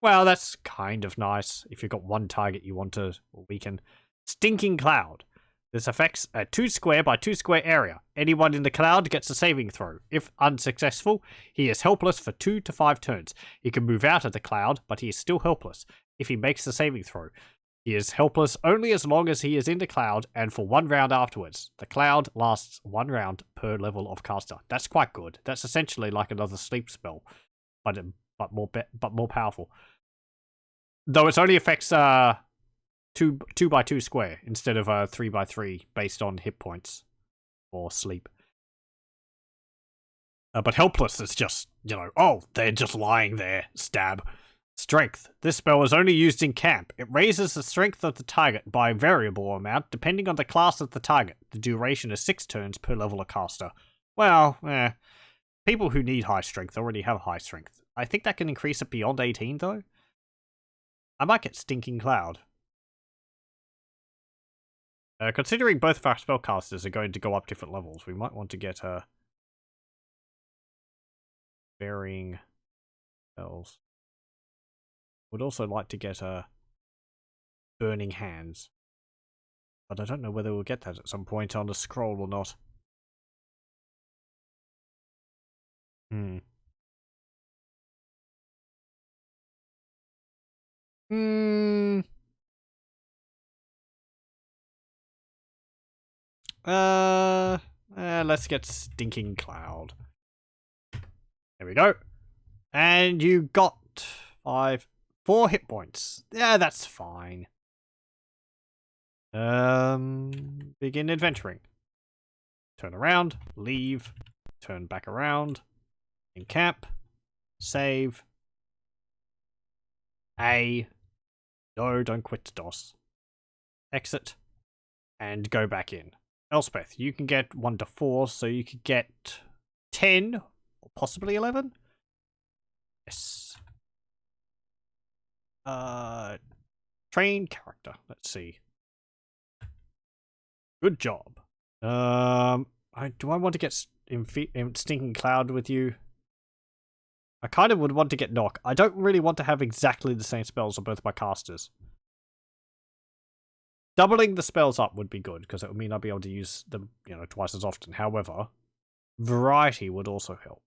Well, that's kind of nice if you've got one target you want to weaken. Stinking Cloud. This affects a 2 square by 2 square area. Anyone in the cloud gets a saving throw. If unsuccessful, he is helpless for 2 to 5 turns. He can move out of the cloud, but he is still helpless if he makes the saving throw. He is helpless only as long as he is in the cloud and for 1 round afterwards. The cloud lasts 1 round per level of caster. That's quite good. That's essentially like another sleep spell, but more powerful. Though it only affects 2 by 2 square instead of 3 by 3 based on hit points or sleep. But helpless is just, they're just lying there. Stab. Strength. This spell is only used in camp. It raises the strength of the target by a variable amount depending on the class of the target. The duration is 6 turns per level of caster. Well, people who need high strength already have high strength. I think that can increase it beyond 18 though. I might get Stinking Cloud. Considering both of our spellcasters are going to go up different levels, we might want to get varying spells. Would also like to get Burning Hands. But I don't know whether we'll get that at some point on the scroll or not. Let's get Stinking Cloud. There we go. And you got 4 hit points. Yeah, that's fine. Begin adventuring. Turn around, leave, turn back around, encamp, save. No, don't quit DOS. Exit, and go back in. Elspeth, you can get 1 to 4, so you could get 10, or possibly 11? Yes. Train character. Let's see. Good job. Do I want to get Stinking Cloud with you? I kind of would want to get Knock. I don't really want to have exactly the same spells on both my casters. Doubling the spells up would be good, because it would mean I'd be able to use them, twice as often. However, variety would also help.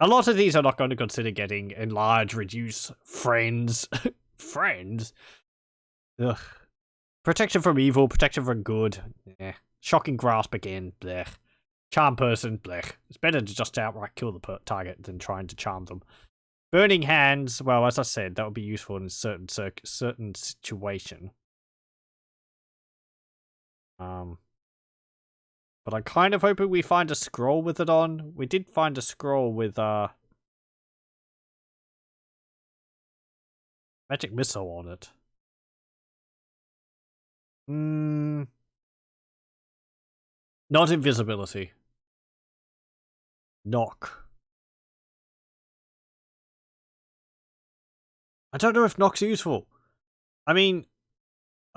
A lot of these are not going to consider getting enlarge, reduce, friends. Friends? Ugh. Protection from evil, protection from good. Shocking grasp again. Blech. Charm person. Blech. It's better to just outright kill the target than trying to charm them. Burning hands. Well, as I said, that would be useful in a certain situation. But I'm kind of hoping we find a scroll with it on. We did find a scroll with magic missile on it. Not invisibility. Knock. I don't know if knock's useful. I mean,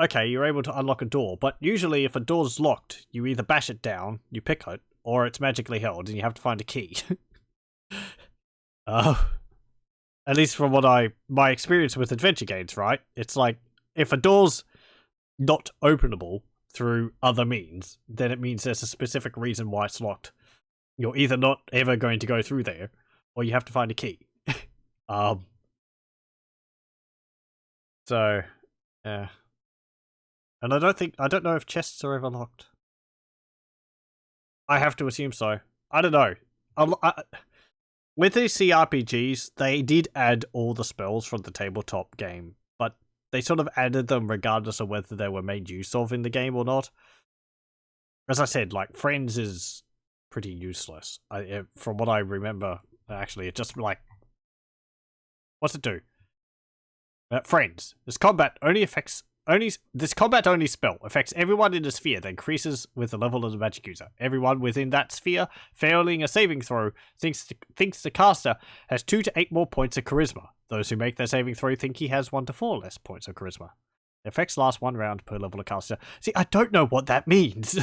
okay, you're able to unlock a door, but usually if a door's locked, you either bash it down, you pick it, or it's magically held and you have to find a key. At least from my experience with adventure games, right? It's like, if a door's not openable through other means, then it means there's a specific reason why it's locked. You're either not ever going to go through there, or you have to find a key. So, yeah. And I don't know if chests are ever locked. I have to assume so. I don't know. With these CRPGs, they did add all the spells from the tabletop game, but they sort of added them regardless of whether they were made use of in the game or not. As I said, like, Friends is pretty useless. From what I remember, actually, it just, like... What's it do? Friends. This combat only spell affects everyone in a sphere that increases with the level of the magic user. Everyone within that sphere failing a saving throw thinks the caster has 2 to 8 more points of charisma. Those who make their saving throw think he has 1 to 4 less points of charisma. The effects last 1 round per level of caster. See, I don't know what that means.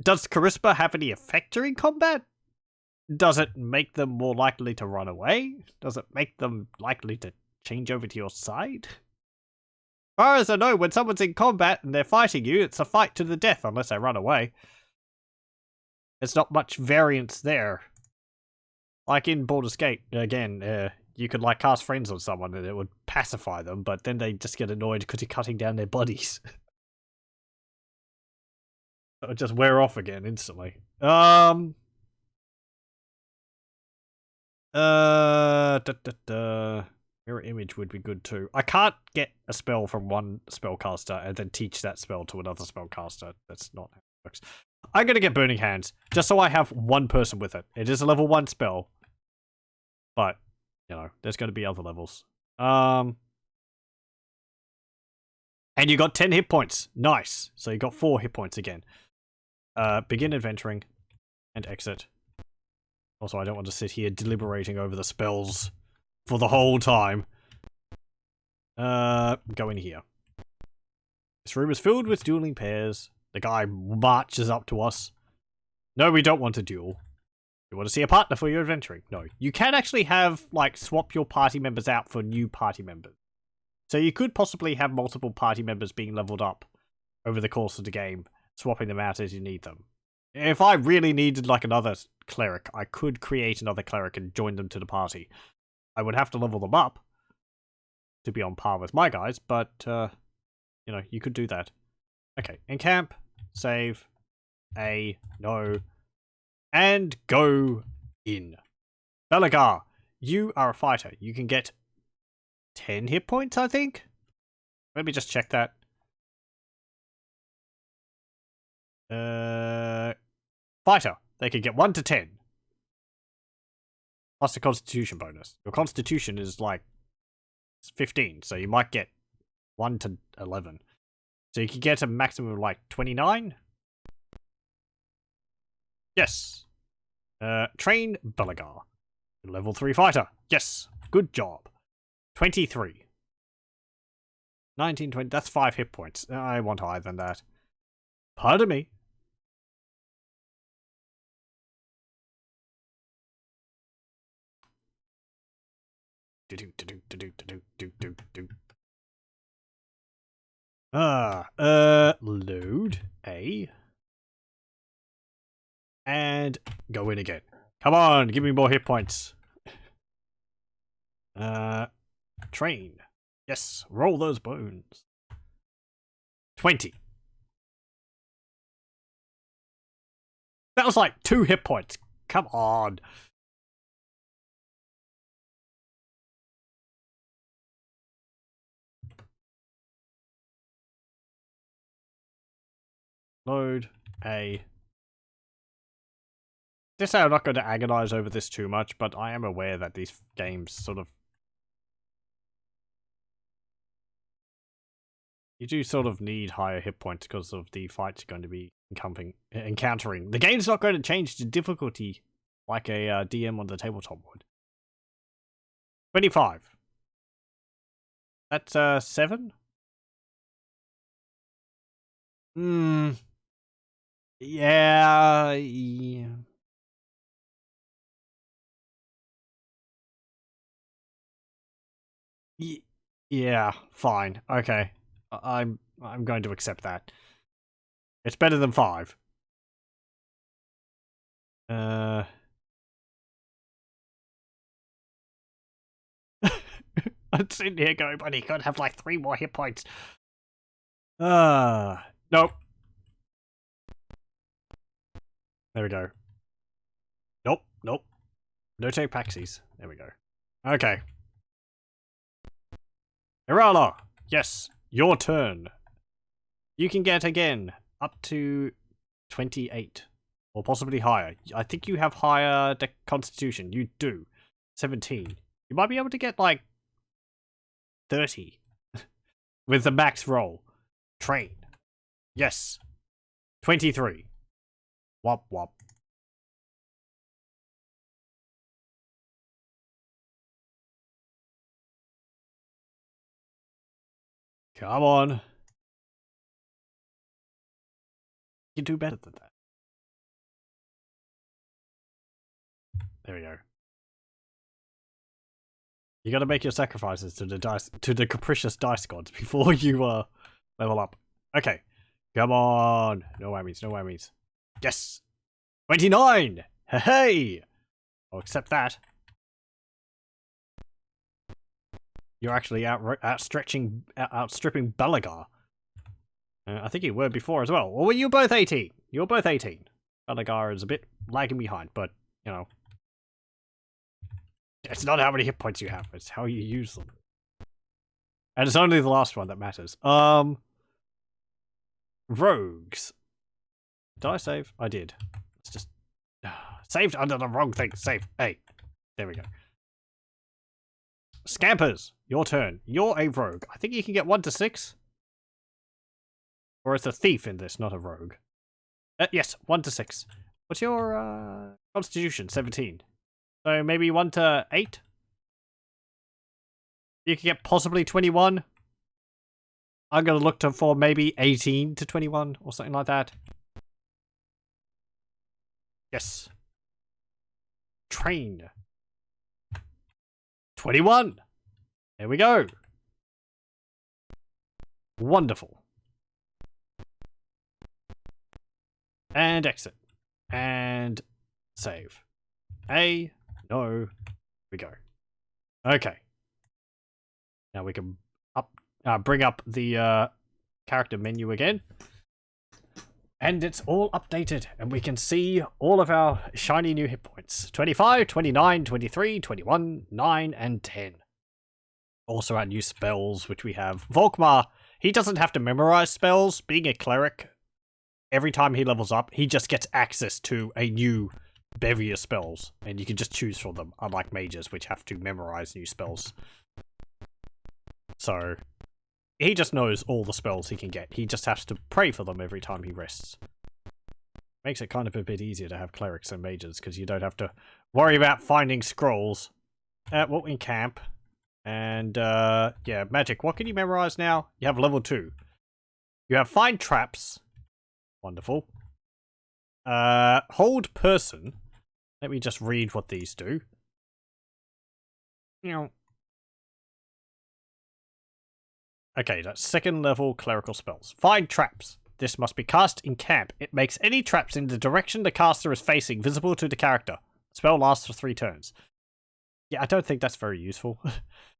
Does charisma have any effect during combat? Does it make them more likely to run away? Does it make them likely to change over to your side? As far as I know, when someone's in combat and they're fighting you, it's a fight to the death unless they run away. There's not much variance there. Like in Baldur's Gate, again, you could like cast Friends on someone and it would pacify them, but then they just get annoyed because you're cutting down their bodies. It would just wear off again instantly. Mirror image would be good too. I can't get a spell from one spellcaster and then teach that spell to another spellcaster. That's not how it works. I'm gonna get Burning Hands, just so I have one person with it. It is a level 1 spell. But, you know, there's gonna be other levels. And you got 10 hit points. Nice. So you got 4 hit points again. Begin adventuring and exit. Also, I don't want to sit here deliberating over the spells for the whole time. Go in here. This room is filled with dueling pairs. The guy marches up to us. No, we don't want a duel. You want to see a partner for your adventuring? No. You can actually have, like, swap your party members out for new party members. So you could possibly have multiple party members being leveled up over the course of the game, swapping them out as you need them. If I really needed, like, another cleric, I could create another cleric and join them to the party. I would have to level them up to be on par with my guys, but, you know, you could do that. Okay, encamp, save, no, and go in. Belagar, you are a fighter. You can get 10 hit points, I think? Let me just check that. Fighter, they can get 1 to 10. Plus the constitution bonus. Your constitution is like 15, so you might get 1 to 11. So you can get a maximum of like 29? Yes. Train Belagar. Level 3 fighter. Yes. Good job. 23. 19, 20. That's 5 hit points. I want higher than that. Pardon me. Load A. And go in again. Come on, give me more hit points. Train. Yes, roll those bones. 20. That was like 2 hit points. Come on. Load A. This I'm not going to agonize over this too much, but I am aware that these games sort of... You do sort of need higher hit points because of the fights you're going to be encountering. The game's not going to change the difficulty like a DM on the tabletop would. 25. That's 7? Hmm. Yeah. Yeah, fine. Okay. I'm going to accept that. It's better than 5. I'm sitting here going, but he could have like 3 more hit points. Nope. There we go. Nope, nope. No take Paxies. There we go. Okay. Irala! Yes, your turn. You can get again up to 28. Or possibly higher. I think you have higher constitution. You do. 17. You might be able to get like 30 with the max roll. Train. Yes. 23. Wop wop. Come on. You do better than that. There we go. You gotta make your sacrifices to the capricious dice gods before you level up. Okay. Come on. No whammies, no whammies. Yes! 29! Hey! I'll accept that. You're actually outstripping Balagar. I think you were before as well. Or were you both 18? You were both 18. Balagar is a bit lagging behind, but, you know. It's not how many hit points you have, it's how you use them. And it's only the last one that matters. Rogues. Did I save? I did. It's just... saved under the wrong thing. Save. Hey. There we go. Scampers. Your turn. You're a rogue. I think you can get 1 to 6. Or it's a thief in this, not a rogue. Yes, 1 to 6. What's your constitution? 17. So maybe 1 to 8? You can get possibly 21. I'm going to look for maybe 18 to 21 or something like that. Yes. Train. 21. There we go. Wonderful. And exit. And save. No. We go. Okay. Now we can bring up the character menu again. And it's all updated. And we can see all of our shiny new hit points. 25, 29, 23, 21, 9, and 10. Also our new spells, which we have. Volkmar, he doesn't have to memorize spells. Being a cleric, every time he levels up, he just gets access to a new bevy of spells. And you can just choose from them, unlike mages, which have to memorize new spells. So, he just knows all the spells he can get. He just has to pray for them every time he rests. Makes it kind of a bit easier to have clerics and mages, because you don't have to worry about finding scrolls. Well, in camp. And, yeah, magic. What can you memorize now? You have level 2. You have find traps. Wonderful. Hold person. Let me just read what these do. Okay, that's 2nd level clerical spells. Find traps. This must be cast in camp. It makes any traps in the direction the caster is facing visible to the character. The spell lasts for 3 turns. Yeah, I don't think that's very useful.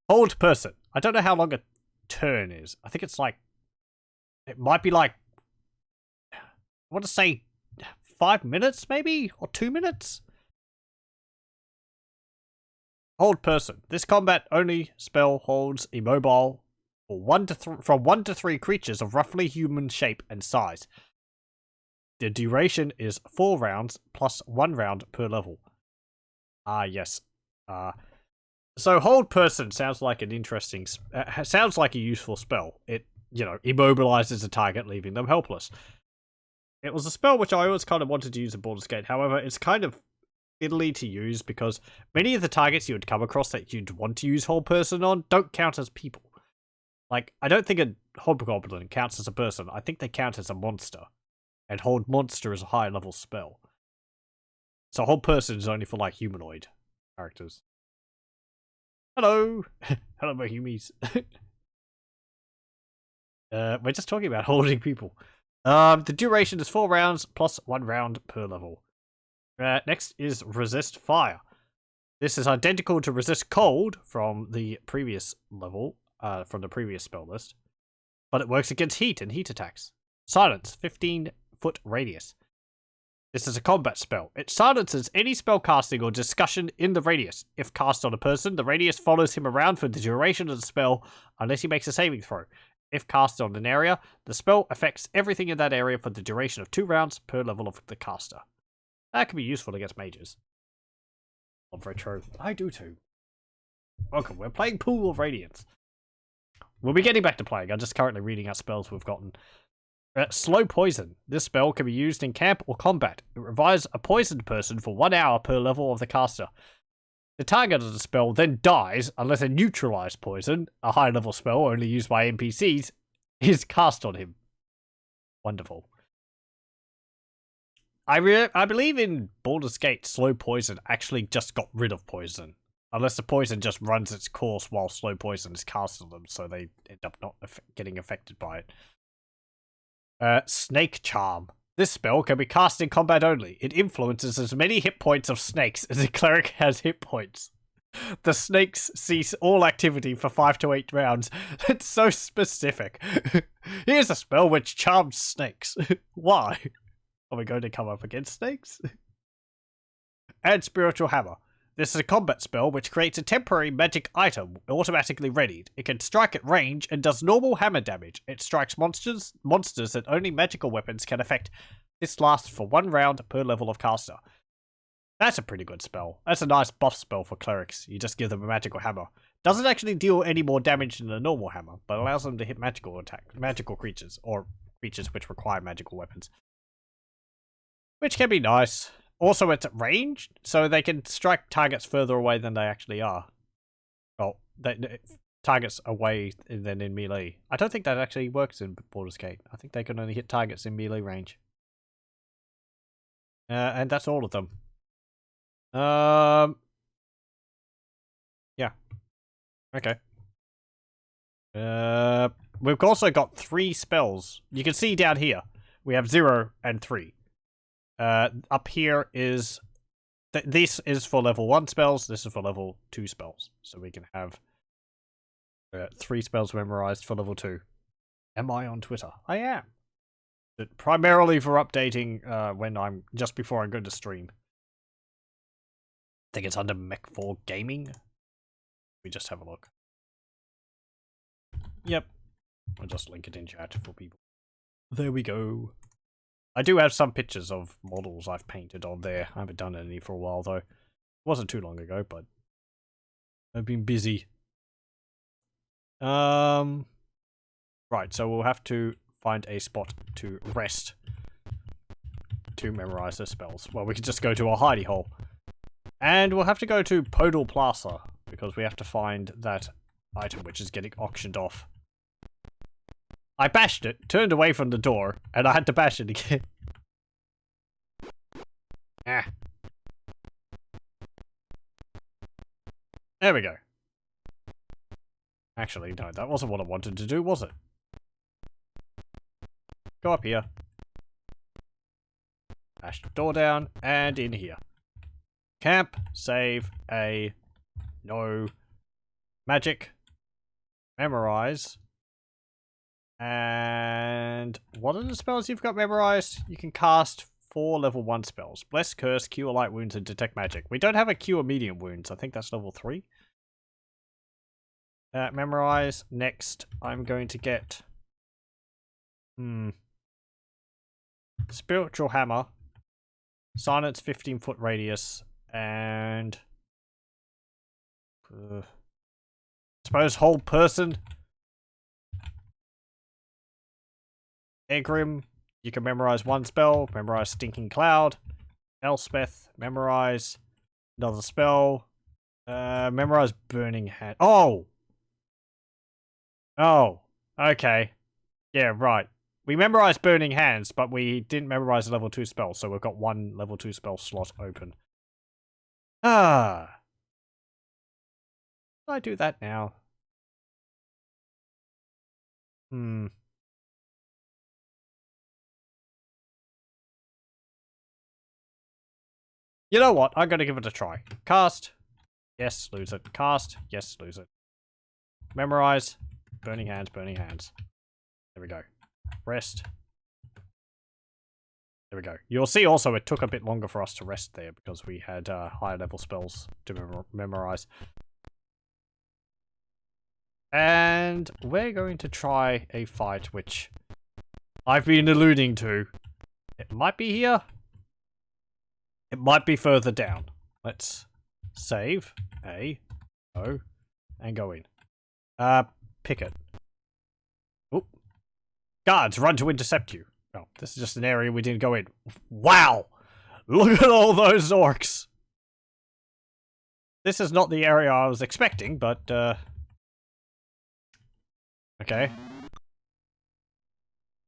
Hold person. I don't know how long a turn is. I think it's like... It might be like... I want to say 5 minutes, maybe? Or 2 minutes? Hold person. This combat-only spell holds immobile for from 1 to 3 creatures of roughly human shape and size. The duration is 4 rounds plus 1 round per level. Yes. So hold person sounds like an interesting... sounds like a useful spell. It, immobilizes a target, leaving them helpless. It was a spell which I always kind of wanted to use in Baldur's Gate. However, it's kind of fiddly to use because many of the targets you would come across that you'd want to use hold person on don't count as people. Like, I don't think a hobgoblin counts as a person. I think they count as a monster. And hold monster is a high level spell. So hold person is only for like humanoid characters. Hello! Hello, my humies. We're just talking about holding people. The duration is 4 rounds plus 1 round per level. Next is resist fire. This is identical to resist cold from the previous level, from the previous spell list. But it works against heat and heat attacks. Silence, 15-foot radius. This is a combat spell. It silences any spell casting or discussion in the radius. If cast on a person, the radius follows him around for the duration of the spell unless he makes a saving throw. If cast on an area, the spell affects everything in that area for the duration of 2 rounds per level of the caster. That can be useful against mages. Love retro. I do too. Welcome, we're playing Pool of Radiance. We'll be getting back to playing. I'm just currently reading out spells we've gotten. Slow Poison. This spell can be used in camp or combat. It revives a poisoned person for 1 hour per level of the caster. The target of the spell then dies unless a neutralized poison, a high level spell only used by NPCs, is cast on him. Wonderful. I believe in Baldur's Gate, Slow Poison actually just got rid of poison. Unless the poison just runs its course while Slow Poison is cast on them, so they end up not getting affected by it. Snake Charm. This spell can be cast in combat only. It influences as many hit points of snakes as a cleric has hit points. The snakes cease all activity for 5 to 8 rounds. It's so specific. Here's a spell which charms snakes. Why? Are we going to come up against snakes? And Spiritual Hammer. This is a combat spell which creates a temporary magic item automatically readied. It can strike at range and does normal hammer damage. It strikes monsters that only magical weapons can affect. This lasts for 1 round per level of caster. That's a pretty good spell. That's a nice buff spell for clerics. You just give them a magical hammer. Doesn't actually deal any more damage than a normal hammer, but allows them to hit magical creatures, or creatures which require magical weapons. Which can be nice. Also, it's at range, so they can strike targets further away than they actually are. Well, targets away than in melee. I don't think that actually works in Baldur's Gate. I think they can only hit targets in melee range. And that's all of them. Yeah. Okay. We've also got 3 spells. You can see down here, we have 0 and 3. Up here is this is for level 1 spells, this is for level 2 spells. So we can have 3 spells memorized for level 2. Am I on Twitter? I am. But primarily for updating when I'm just before I go to stream. I think it's under Mech4 Gaming. We just have a look. Yep. I'll just link it in chat for people. There we go. I do have some pictures of models I've painted on there. I haven't done any for a while, though. It wasn't too long ago, but I've been busy. Right, so we'll have to find a spot to rest to memorize the spells. Well, we could just go to a hidey hole. And we'll have to go to Podal Plaza, because we have to find that item which is getting auctioned off. I bashed it, turned away from the door, and I had to bash it again. Ah. There we go. Actually, no, that wasn't what I wanted to do, was it? Go up here. Bash the door down, and in here. Camp, save, no, magic, memorize. And what are the spells you've got memorized? You can cast 4 level 1 spells. Bless, Curse, Cure Light Wounds, and Detect Magic. We don't have a Cure Medium Wounds. I think that's level 3. Memorize. Next, I'm going to get... Spiritual Hammer. Silence 15-foot radius. And... suppose Hold Person. Egrim, you can memorize 1 spell. Memorize Stinking Cloud. Elspeth, memorize another spell. Memorize Burning Hand. Oh! Oh, okay. Yeah, right. We memorized Burning Hands, but we didn't memorize a level 2 spell, so we've got one level 2 spell slot open. Ah. I do that now. Hmm. You know what? I'm gonna give it a try. Cast. Yes, lose it. Cast. Yes, lose it. Memorize. Burning Hands, Burning Hands. There we go. Rest. There we go. You'll see also it took a bit longer for us to rest there because we had higher level spells to memorize. And we're going to try a fight which I've been alluding to. It might be here. It might be further down. Let's save. O, and go in. Pick it. Oop. Guards, run to intercept you. Oh, this is just an area we didn't go in. Wow! Look at all those orcs! This is not the area I was expecting, but, okay.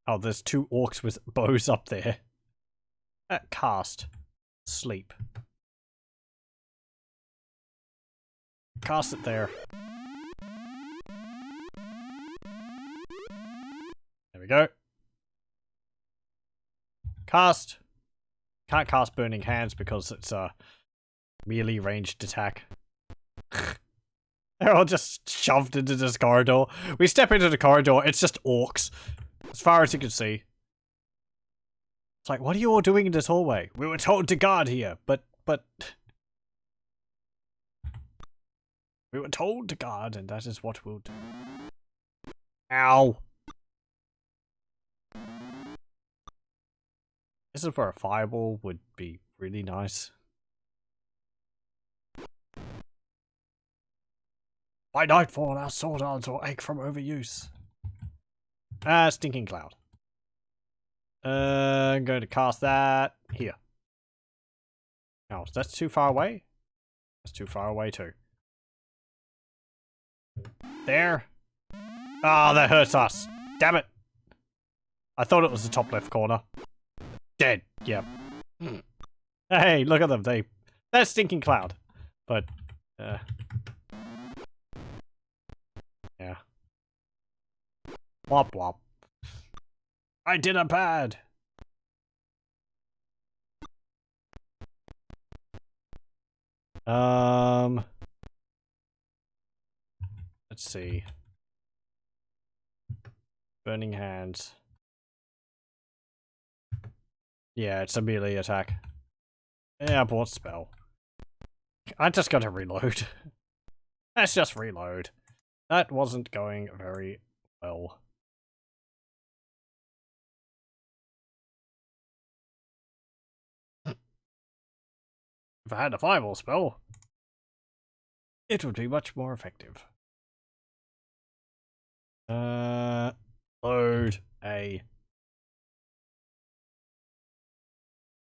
Oh, there's 2 orcs with bows up there. Cast. Sleep. Cast it there. There we go. Cast. Can't cast Burning Hands because it's a melee ranged attack. They're all just shoved into this corridor. We step into the corridor, it's just orcs. As far as you can see. It's like, what are you all doing in this hallway? We were told to guard here, but... We were told to guard, and that is what we'll do. Ow! This is where a fireball would be really nice. By nightfall, our sword arms will ache from overuse. Stinking cloud. I'm going to cast that here. Oh, that's too far away? That's too far away too. There. Ah, oh, that hurts us. Damn it. I thought it was the top left corner. Dead. Yep. Hey, look at them. That's stinking cloud. But, yeah. Wop wop. I did a bad. Let's see. Burning Hands. Yeah, it's a melee attack. Yeah, bought spell. I just gotta reload. Let's just reload. That wasn't going very well. If I had a fireball spell, it would be much more effective. Load A.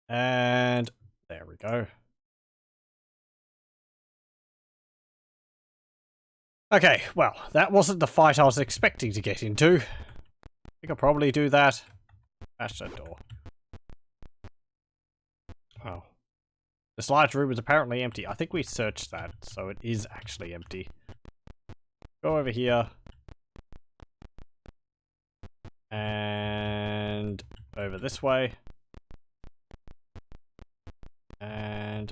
And there we go. Okay, well, that wasn't the fight I was expecting to get into. We could probably do that. Bash that door. Oh. This large room is apparently empty. I think we searched that, so it is actually empty. Go over here. And over this way. And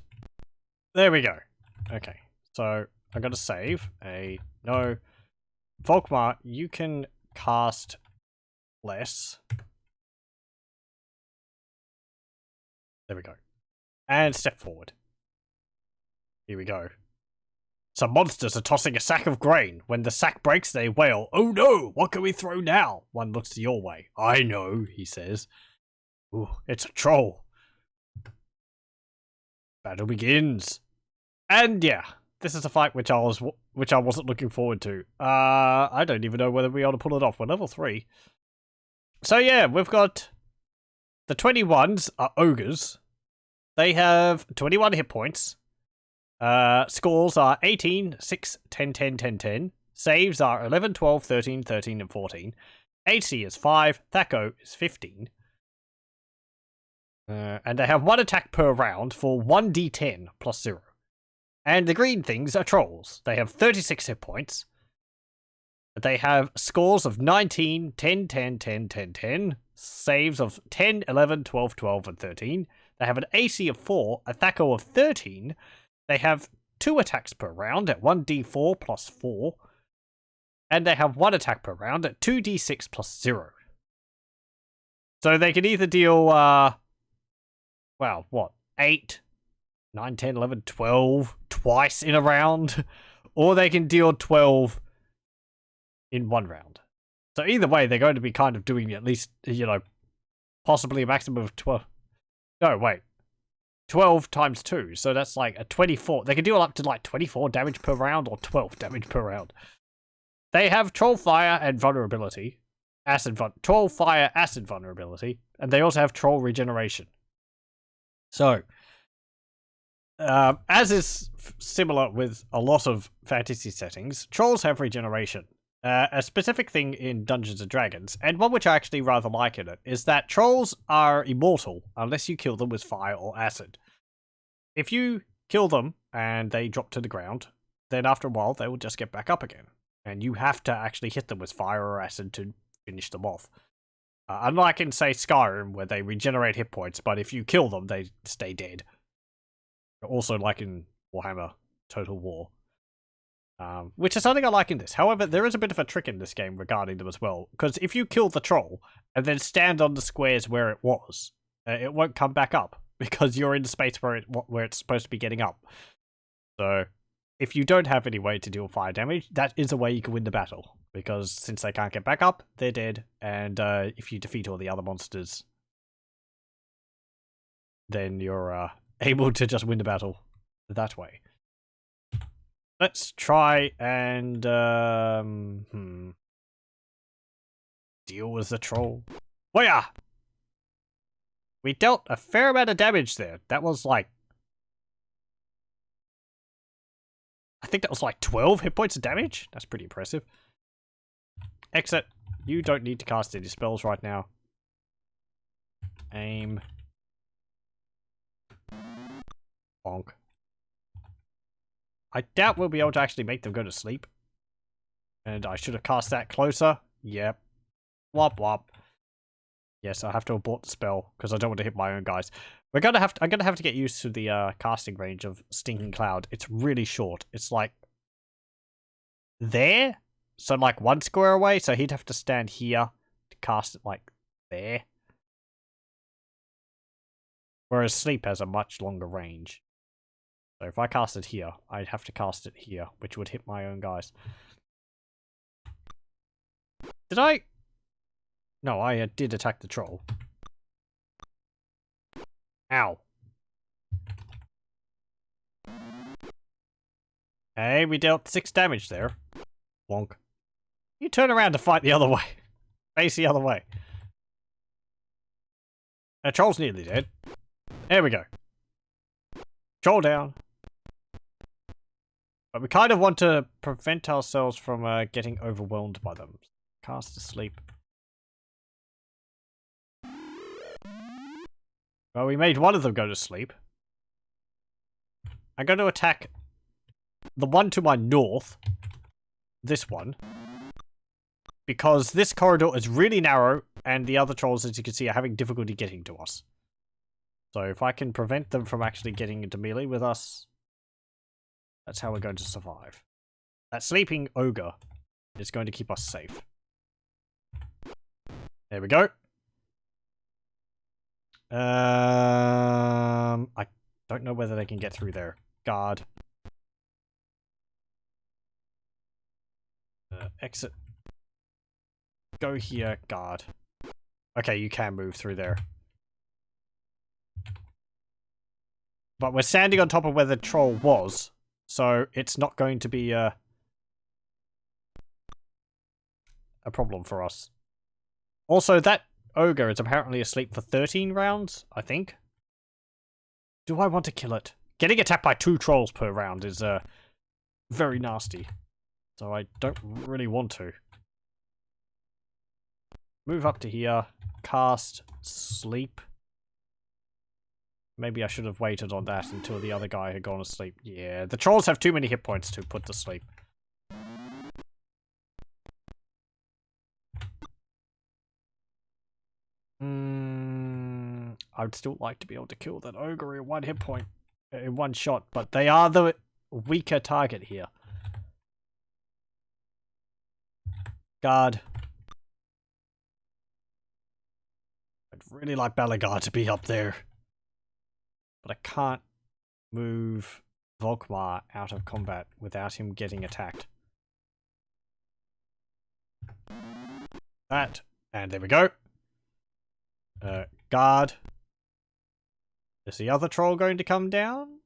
there we go. Okay, so I'm gonna save no. Volkmar, you can cast less. There we go. And step forward. Here we go. Some monsters are tossing a sack of grain. When the sack breaks, they wail, "Oh no, what can we throw now?" One looks your way. "I know," he says. "Ooh, it's a troll." Battle begins. And yeah, this is a fight which I wasn't looking forward to. I don't even know whether we ought to pull it off. We're level 3. So yeah, we've got the 21s are ogres. They have 21 hit points. Scores are 18, 6, 10, 10, 10, 10. Saves are 11, 12, 13, 13, and 14. AC is 5. Thaco is 15. And they have 1 attack per round for 1d10 plus 0. And the green things are trolls. They have 36 hit points. They have scores of 19, 10, 10, 10, 10, 10. Saves of 10, 11, 12, 12, and 13. They have an AC of 4, a Thaco of 13. They have 2 attacks per round at 1d4 plus 4. And they have 1 attack per round at 2d6 plus 0. So they can either deal, well, what? 8, 9, 10, 11, 12 twice in a round. Or they can deal 12 in 1 round. So either way, they're going to be kind of doing at least, you know, possibly a maximum of 12. No, wait. 12 times 2. So that's like a 24. They can deal up to like 24 damage per round or 12 damage per round. They have Troll Fire and Vulnerability. Troll Fire, Acid Vulnerability. And they also have Troll Regeneration. So, as is similar with a lot of fantasy settings, trolls have regeneration. A specific thing in Dungeons & Dragons, and one which I actually rather like in it, is that trolls are immortal unless you kill them with fire or acid. If you kill them and they drop to the ground, then after a while they will just get back up again. And you have to actually hit them with fire or acid to finish them off. Unlike in, say, Skyrim, where they regenerate hit points, but if you kill them, they stay dead. Also like in Warhammer Total War. Which is something I like in this. However, there is a bit of a trick in this game regarding them as well. Because if you kill the troll, and then stand on the squares where it was, it won't come back up. Because you're in the space where it's supposed to be getting up. So, if you don't have any way to deal fire damage, that is a way you can win the battle. Because since they can't get back up, they're dead. And if you defeat all the other monsters, then you're able to just win the battle that way. Let's try and deal with the troll. Whoa! We dealt a fair amount of damage there. That was like, I think that was like 12 hit points of damage. That's pretty impressive. Exit. You don't need to cast any spells right now. Aim. Bonk. I doubt we'll be able to actually make them go to sleep. And I should have cast that closer. Yep. Wop wop. Yes, I have to abort the spell because I don't want to hit my own guys. I'm gonna have to get used to the casting range of Stinking Cloud. It's really short. It's like there, so like 1 square away. So he'd have to stand here to cast it like there. Whereas Sleep has a much longer range. So if I cast it here, I'd have to cast it here, which would hit my own guys. Did I? No, I did attack the troll. Ow. Hey, we dealt 6 damage there. Wonk. You turn around to fight the other way. Face the other way. The troll's nearly dead. There we go. Troll down. But we kind of want to prevent ourselves from getting overwhelmed by them. Cast Asleep. Well, we made one of them go to sleep. I'm going to attack the one to my north. This one. Because this corridor is really narrow, and the other trolls, as you can see, are having difficulty getting to us. So if I can prevent them from actually getting into melee with us, that's how we're going to survive. That sleeping ogre is going to keep us safe. There we go. I don't know whether they can get through there. Guard. Exit. Go here, guard. Okay, you can move through there. But we're standing on top of where the troll was, so it's not going to be a problem for us. Also, that ogre is apparently asleep for 13 rounds, I think. Do I want to kill it? Getting attacked by 2 trolls per round is very nasty. So I don't really want to. Move up to here. Cast sleep. Maybe I should have waited on that until the other guy had gone to sleep. Yeah, the trolls have too many hit points to put to sleep. I'd still like to be able to kill that ogre in one hit point, in one shot, but they are the weaker target here. Guard. I'd really like Balagar to be up there. But I can't move Volkmar out of combat without him getting attacked. That. And there we go. Guard. Is the other troll going to come down?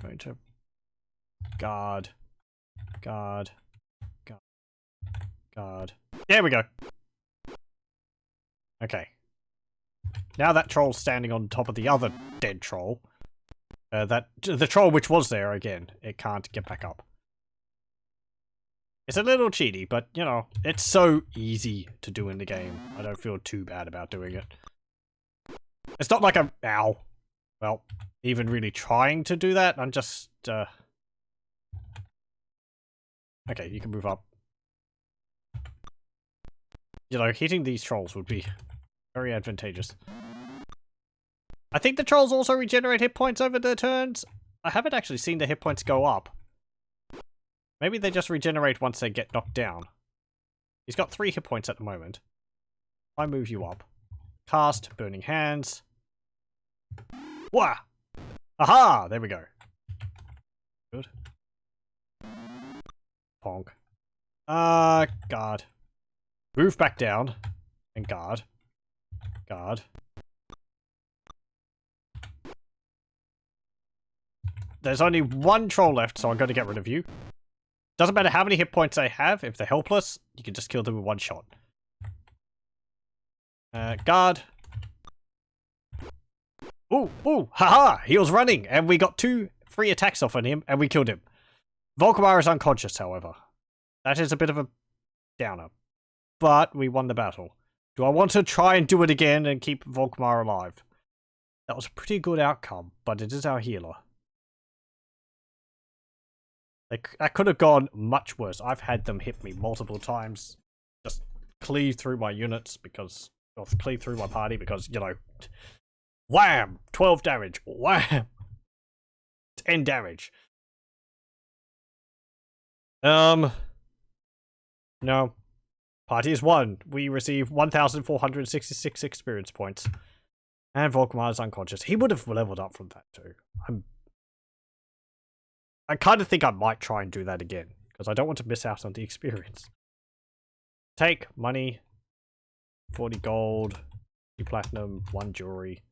Going to guard. Guard. Guard. Guard. There we go. Okay. Now that troll's standing on top of the other dead troll. The troll which was there again, it can't get back up. It's a little cheaty, but you know, it's so easy to do in the game. I don't feel too bad about doing it. It's not like I'm, ow. Well, even really trying to do that. I'm just, okay, you can move up. You know, hitting these trolls would be very advantageous. I think the trolls also regenerate hit points over their turns. I haven't actually seen the hit points go up. Maybe they just regenerate once they get knocked down. He's got 3 hit points at the moment. I move you up. Cast, Burning Hands. Wah! Aha! There we go. Good. Ponk. Guard. Move back down. And guard. Guard. There's only one troll left, so I'm going to get rid of you. Doesn't matter how many hit points they have, if they're helpless, you can just kill them with one shot. Guard. Ooh, ooh, haha, he was running, and we got 2 free attacks off on him, and we killed him. Volkmar is unconscious, however. That is a bit of a downer. But we won the battle. Do I want to try and do it again and keep Volkmar alive? That was a pretty good outcome, but it is our healer. That could have gone much worse. I've had them hit me multiple times. Just cleave through my units because... or cleave through my party because, you know... Wham! 12 damage. Wham! 10 damage. No. Party is won. We receive 1,466 experience points. And Volkmar is unconscious. He would have leveled up from that too. I kind of think I might try and do that again. Because I don't want to miss out on the experience. Take money. 40 gold. 2 platinum. 1 jewelry.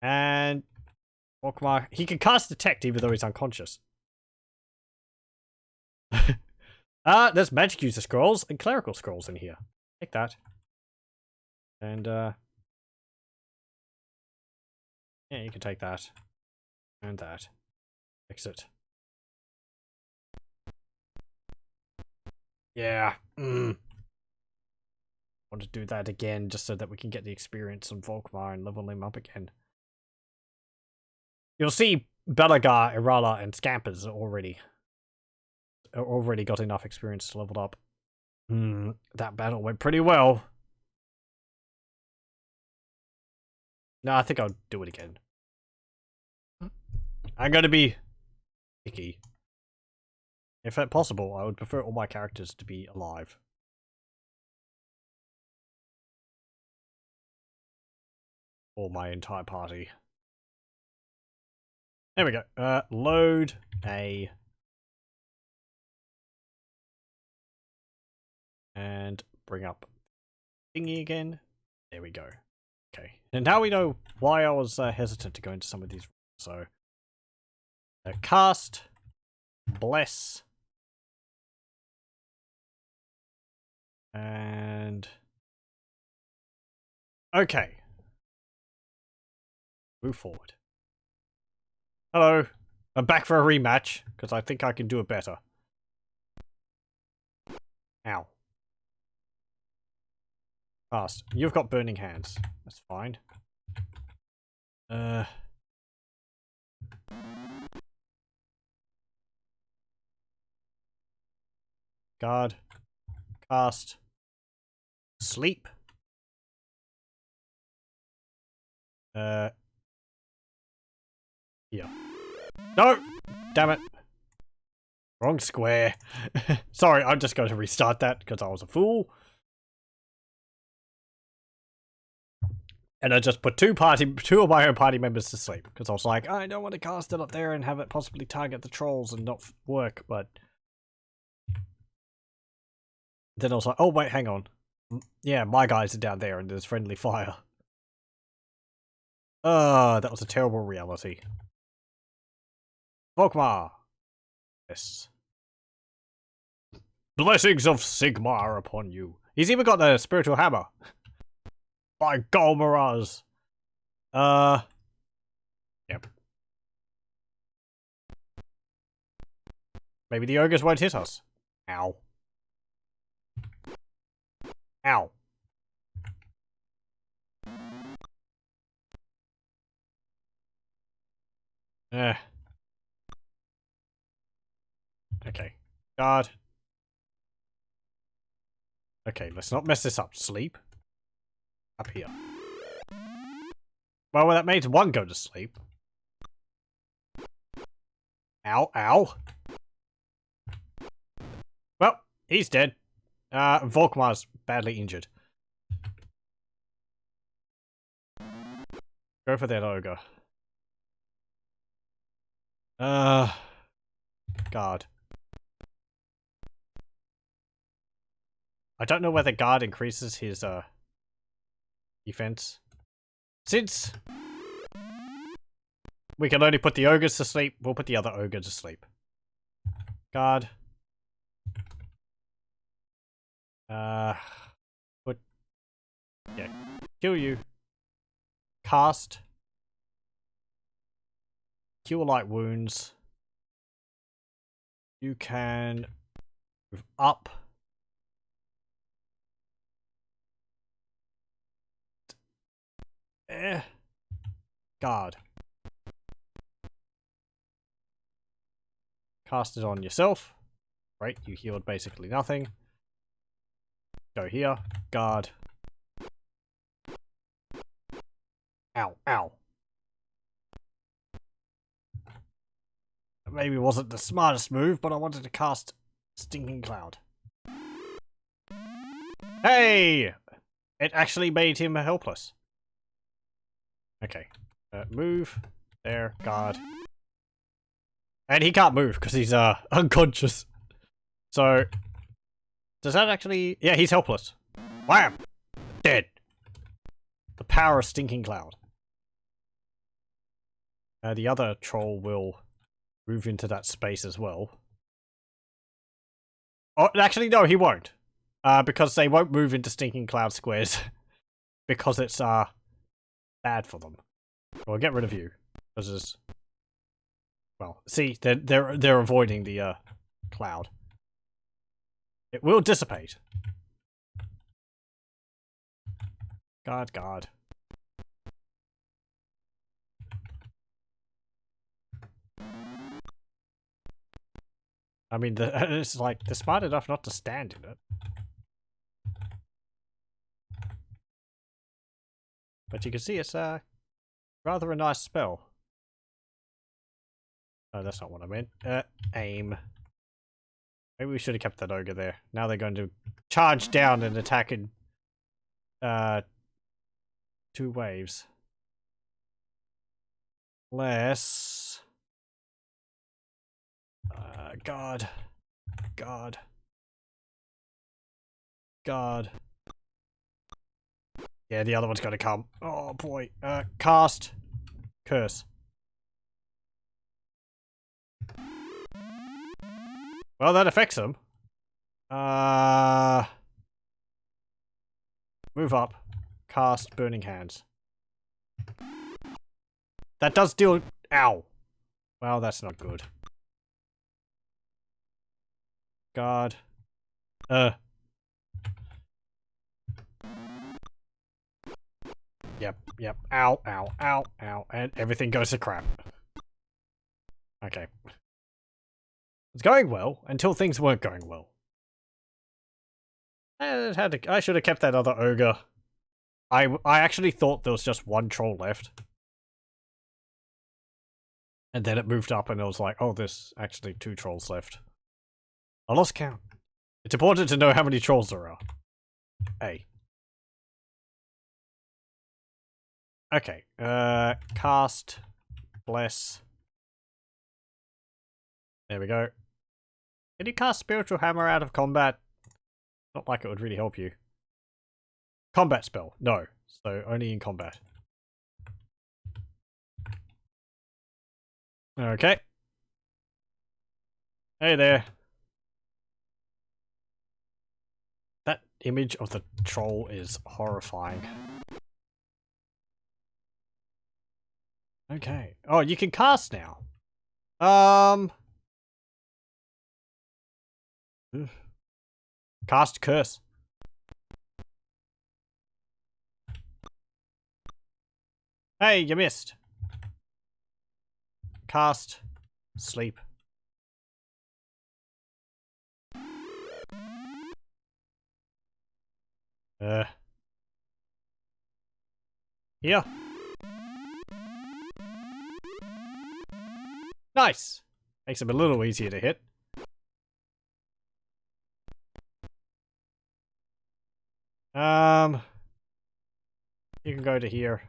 And Volkmar, he can cast Detect even though he's unconscious. There's magic user scrolls and clerical scrolls in here. Take that. And yeah, you can take that. And that. Exit. Yeah. Want to do that again just so that we can get the experience on Volkmar and level him up again. You'll see Balagar, Irala, and Scampers already got enough experience to level up. That battle went pretty well. No, I think I'll do it again. I'm going to be picky. If possible, I would prefer all my characters to be alive. Or my entire party. There we go. Load a... and bring up thingy again. There we go. Okay. And now we know why I was hesitant to go into some of these. So, cast, bless, and okay. Move forward. Hello. I'm back for a rematch, because I think I can do it better. Ow. Fast. You've got burning hands. That's fine. Guard. Cast. Sleep. Yeah. No! Damn it. Wrong square. Sorry, I'm just going to restart that because I was a fool. And I just put two of my own party members to sleep because I was like, I don't want to cast it up there and have it possibly target the trolls and not work, but then I was like, oh wait, hang on. Yeah, my guys are down there and there's friendly fire. That was a terrible reality. Volkmar. Yes. Blessings of Sigmar upon you. He's even got the spiritual hammer. By Golmaraz. Yep. Maybe the ogres won't hit us. Ow. Ow. Okay. Guard. Okay, let's not mess this up. Sleep. Up here. Well, that made one go to sleep. Ow, ow. Well, he's dead. Volkmar's badly injured. Go for that ogre. Guard. I don't know whether guard increases his, defense. Since we can only put the ogres to sleep, we'll put the other ogre to sleep. Guard. Put... Yeah. Kill you. Cast. Cure light wounds. You can move up. Guard. Cast it on yourself. Right, you healed basically nothing. Go here. Guard. Ow, ow. That maybe wasn't the smartest move, but I wanted to cast Stinking Cloud. Hey! It actually made him helpless. Okay. Move. There. Guard. And he can't move because he's unconscious. So, does that actually... Yeah, he's helpless. Wham! Dead. The power of Stinking Cloud. The other troll will move into that space as well. Oh, actually, no, he won't. Because they won't move into Stinking Cloud squares. Because it's, bad for them. Well, get rid of you. Because it's... Well, see, they're avoiding the, cloud. It will dissipate. Guard. I mean, it's like, they're smart enough not to stand in it. But you can see it's, rather a nice spell. Oh, that's not what I meant. Aim. Maybe we should have kept that ogre there. Now they're going to charge down and attack in, 2 waves. Less... Guard. Yeah, the other one's gonna come. Oh boy. Cast. Curse. Well, that affects them. Move up. Cast Burning Hands. That does deal... Ow. Well, that's not good. God. Yep. Ow, ow, ow, ow. And everything goes to crap. Okay. It's going well until things weren't going well. I should have kept that other ogre. I actually thought there was just one troll left. And then it moved up and it was like, oh, there's actually 2 trolls left. I lost count. It's important to know how many trolls there are. Hey. Okay. Cast. Bless. There we go. Can you cast Spiritual Hammer out of combat? Not like it would really help you. Combat spell. No. So only in combat. Okay. Hey there. That image of the troll is horrifying. Okay. Oh, you can cast now. Cast Curse. Hey, you missed. Cast Sleep. Here. Nice. Makes him a little easier to hit. You can go to here.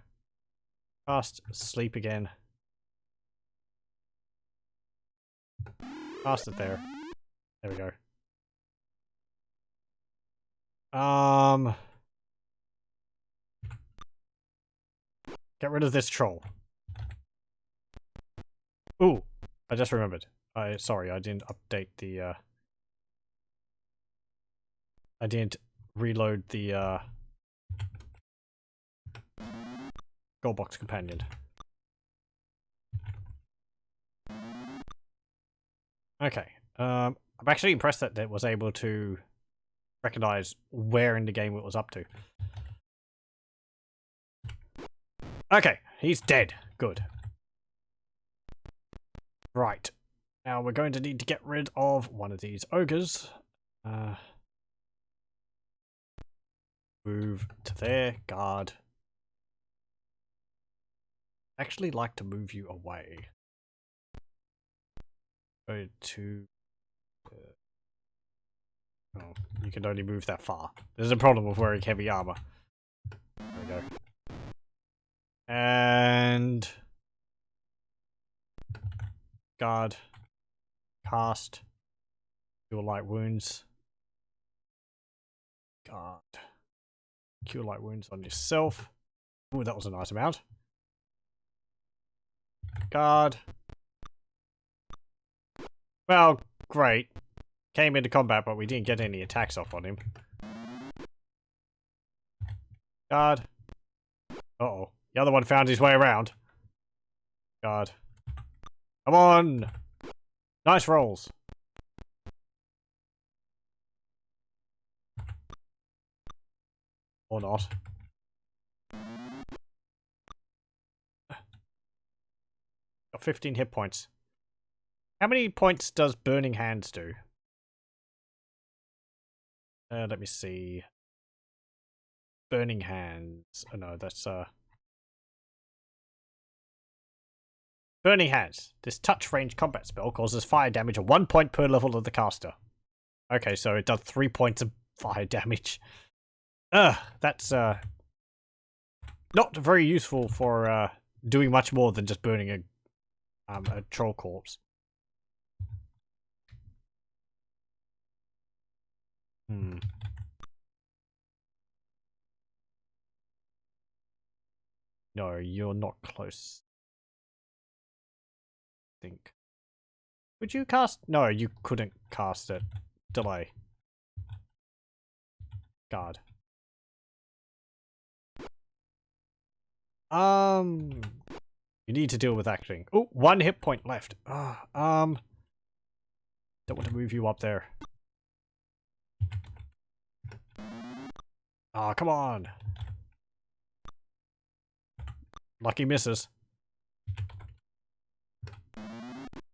Cast Sleep again. Cast it there. There we go. Get rid of this troll. Ooh, I just remembered. Sorry, I didn't update the, I didn't reload the, Goldbox companion. Okay, I'm actually impressed that it was able to recognize where in the game it was up to. Okay, he's dead. Good. Right. Now we're going to need to get rid of one of these ogres. Move to there. Guard. Actually like to move you away. Go to... oh, you can only move that far. There's a problem with wearing heavy armor. There we go. And... guard. Cast. Cure light wounds. Guard. Cure light wounds on yourself. Ooh, that was a nice amount. Guard. Well, great. Came into combat, but we didn't get any attacks off on him. Guard. Uh-oh. The other one found his way around. Guard. Come on! Nice rolls. Or not. Got 15 hit points. How many points does Burning Hands do? Let me see. Burning Hands. Oh no, that's Burning Hands. This touch range combat spell causes fire damage at 1 point per level of the caster. Okay, so it does 3 points of fire damage. That's not very useful for doing much more than just burning a troll corpse. No, you're not close. I think. Would you cast? No, you couldn't cast it. Delay. Guard. You need to deal with acting. Oh, 1 hit point left. Don't want to move you up there. Ah, come on. Lucky misses.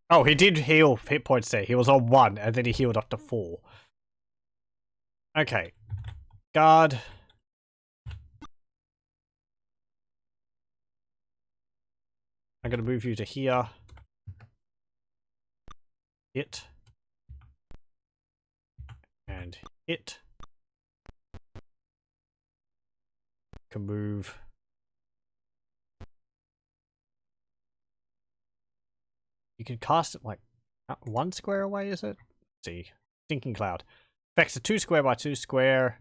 Oh, he did heal hit points there. He was on 1, and then he healed up to 4. Okay. Guard. I'm going to move you to here. Hit. And hit. Can move. You can cast it like 1 square away, is it? Let's see. Stinking Cloud. Affects a 2 square by 2 square.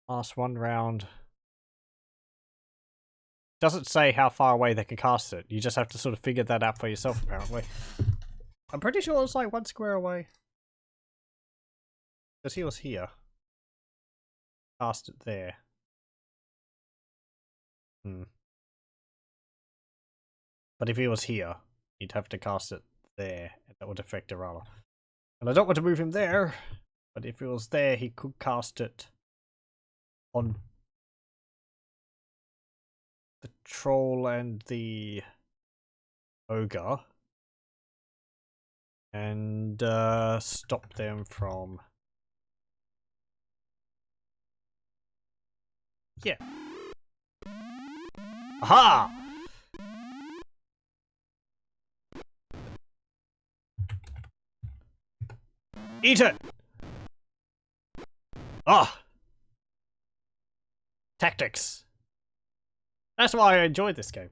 Last 1 round. Doesn't say how far away they can cast it. You just have to sort of figure that out for yourself, apparently. I'm pretty sure it's like 1 square away. Because he was here. Cast it there. But if he was here, he'd have to cast it there, and that would affect Irala. And I don't want to move him there, but if he was there, he could cast it on the troll and the ogre. And stop them from... Yeah. Aha! Eat it! Ah! Tactics. That's why I enjoyed this game.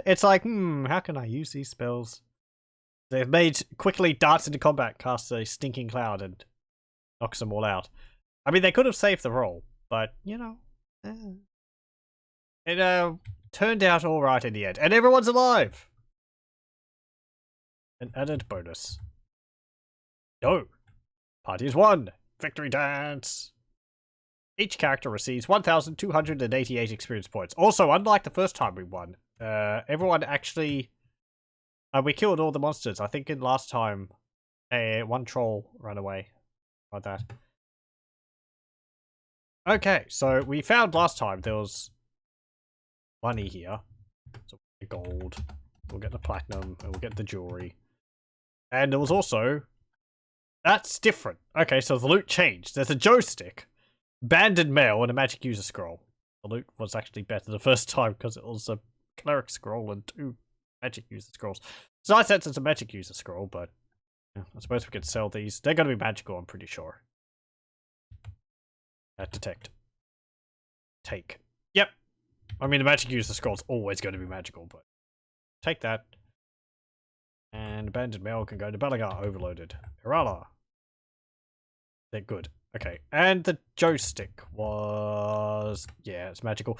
It's like, how can I use these spells? They've made quickly darts into combat, cast a stinking cloud, and knocks them all out. I mean, they could have saved the roll, but, you know. It turned out alright in the end. And everyone's alive! An added bonus. No! Party's won! Victory dance! Each character receives 1,288 experience points. Also, unlike the first time we won, everyone actually... we killed all the monsters. I think in last time, 1 troll ran away. Like that. Okay, so we found last time there was money here. So the gold. We'll get the platinum, and we'll get the jewelry. And there was also... That's different. Okay, so the loot changed. There's a joystick, banded mail, and a magic user scroll. The loot was actually better the first time because it was a cleric scroll and 2 magic user scrolls. So I sense it's a magic user scroll, but yeah, I suppose we could sell these. They're going to be magical, I'm pretty sure. Detect. Take. Yep. I mean, the magic user scroll's always going to be magical, but take that. And abandoned mail can go to Balagar overloaded. Irala. They're good. Okay. And the joystick was... Yeah, it's magical.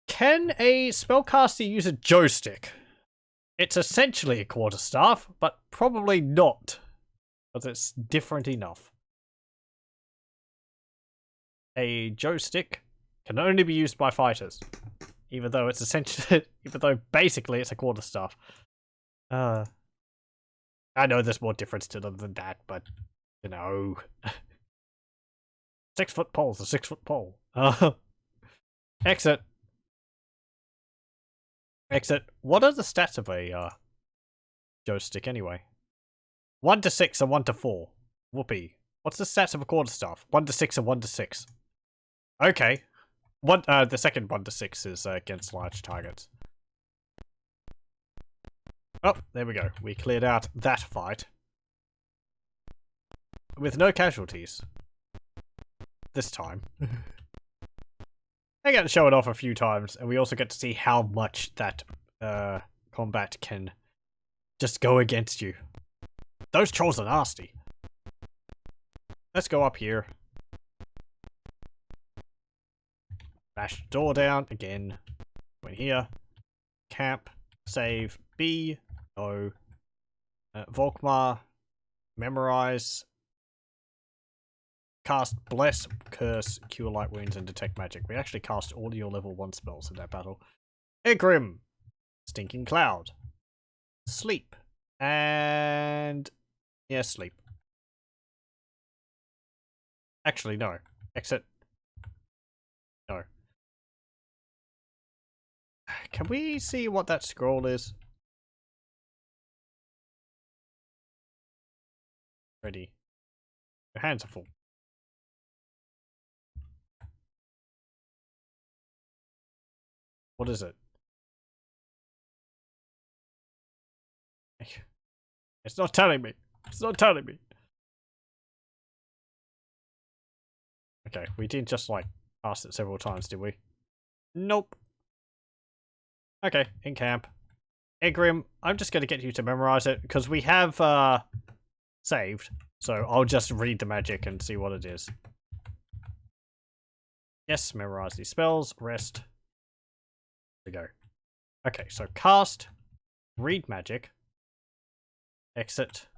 Can a spellcaster use a joystick? It's essentially a quarterstaff, but probably not. Because it's different enough. A joystick can only be used by fighters. Even though it's essentially... Even though basically it's a quarterstaff. I know there's more difference to them than that, but... You know... 6-foot pole's a 6-foot pole. Exit. Exit. What are the stats of a joystick anyway? 1 to 6 and 1 to 4. Whoopee. What's the stats of a quarterstaff? 1 to 6 and 1 to 6. Okay. The second 1 to 6 is against large targets. Oh, there we go. We cleared out that fight. With no casualties. This time. I get to show it off a few times, and we also get to see how much that combat can just go against you. Those trolls are nasty. Let's go up here. Bash the door down again. Go in here. Camp. Save. B. No. Volkmar. Memorize. cast Bless, Curse, Cure Light Wounds, and Detect Magic. We actually cast all your level 1 spells in that battle. Egrim, Stinking Cloud, Sleep, and... yeah, Sleep. Actually, no. Exit. No. Can we see what that scroll is? Ready. Your hands are full. What is it? It's not telling me. It's not telling me. Okay, we did just like cast it several times, did we? Nope. Okay, in camp. Egrim, I'm just going to get you to memorize it because we have saved. So I'll just read the magic and see what it is. Yes, memorize these spells. Rest. There we go. Okay, so cast, read magic, exit,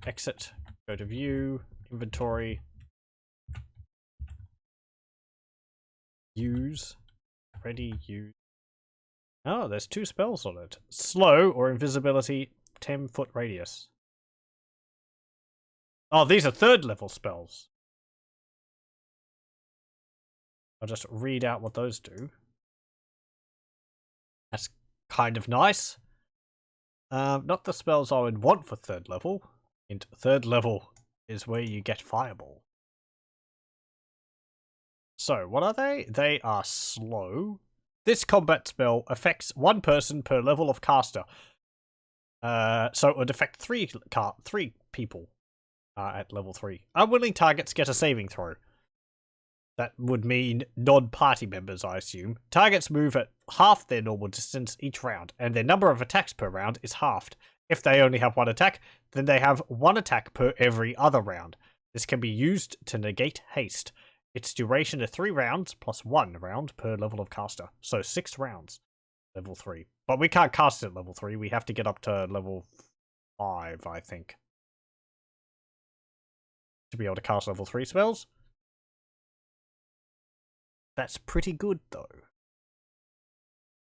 exit, go to view, inventory, use, ready, use. Oh, there's 2 spells on it. Slow or invisibility, 10-foot radius. Oh, these are 3rd level spells. I'll just read out what those do. That's kind of nice. Not the spells I would want for 3rd level. And 3rd level is where you get Fireball. So, what are they? They are slow. This combat spell affects 1 person per level of caster. So it would affect 3 people at level 3. Unwilling targets get a saving throw. That would mean non-party members, I assume. Targets move at half their normal distance each round, and their number of attacks per round is halved. If they only have 1 attack, then they have 1 attack per every other round. This can be used to negate haste. Its duration is 3 rounds plus 1 round per level of caster. So 6 rounds. Level 3. But we can't cast it at level 3. We have to get up to level 5, I think, to be able to cast level 3 spells. That's pretty good, though.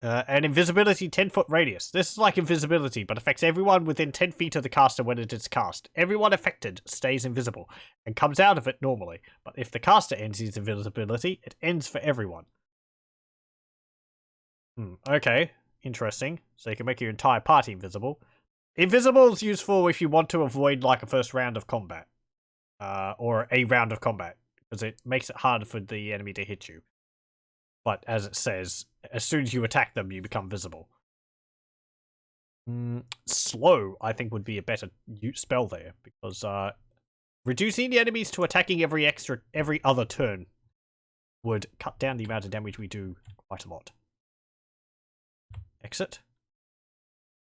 And invisibility 10-foot radius. This is like invisibility, but affects everyone within 10 feet of the caster when it is cast. Everyone affected stays invisible and comes out of it normally, but if the caster ends his invisibility, it ends for everyone. Okay, interesting. So you can make your entire party invisible. Invisible is useful if you want to avoid like a first round of combat. Or a round of combat, because it makes it harder for the enemy to hit you. But as it says, as soon as you attack them, you become visible. Slow, I think, would be a better spell there, because reducing the enemies to attacking every other turn would cut down the amount of damage we do quite a lot. Exit.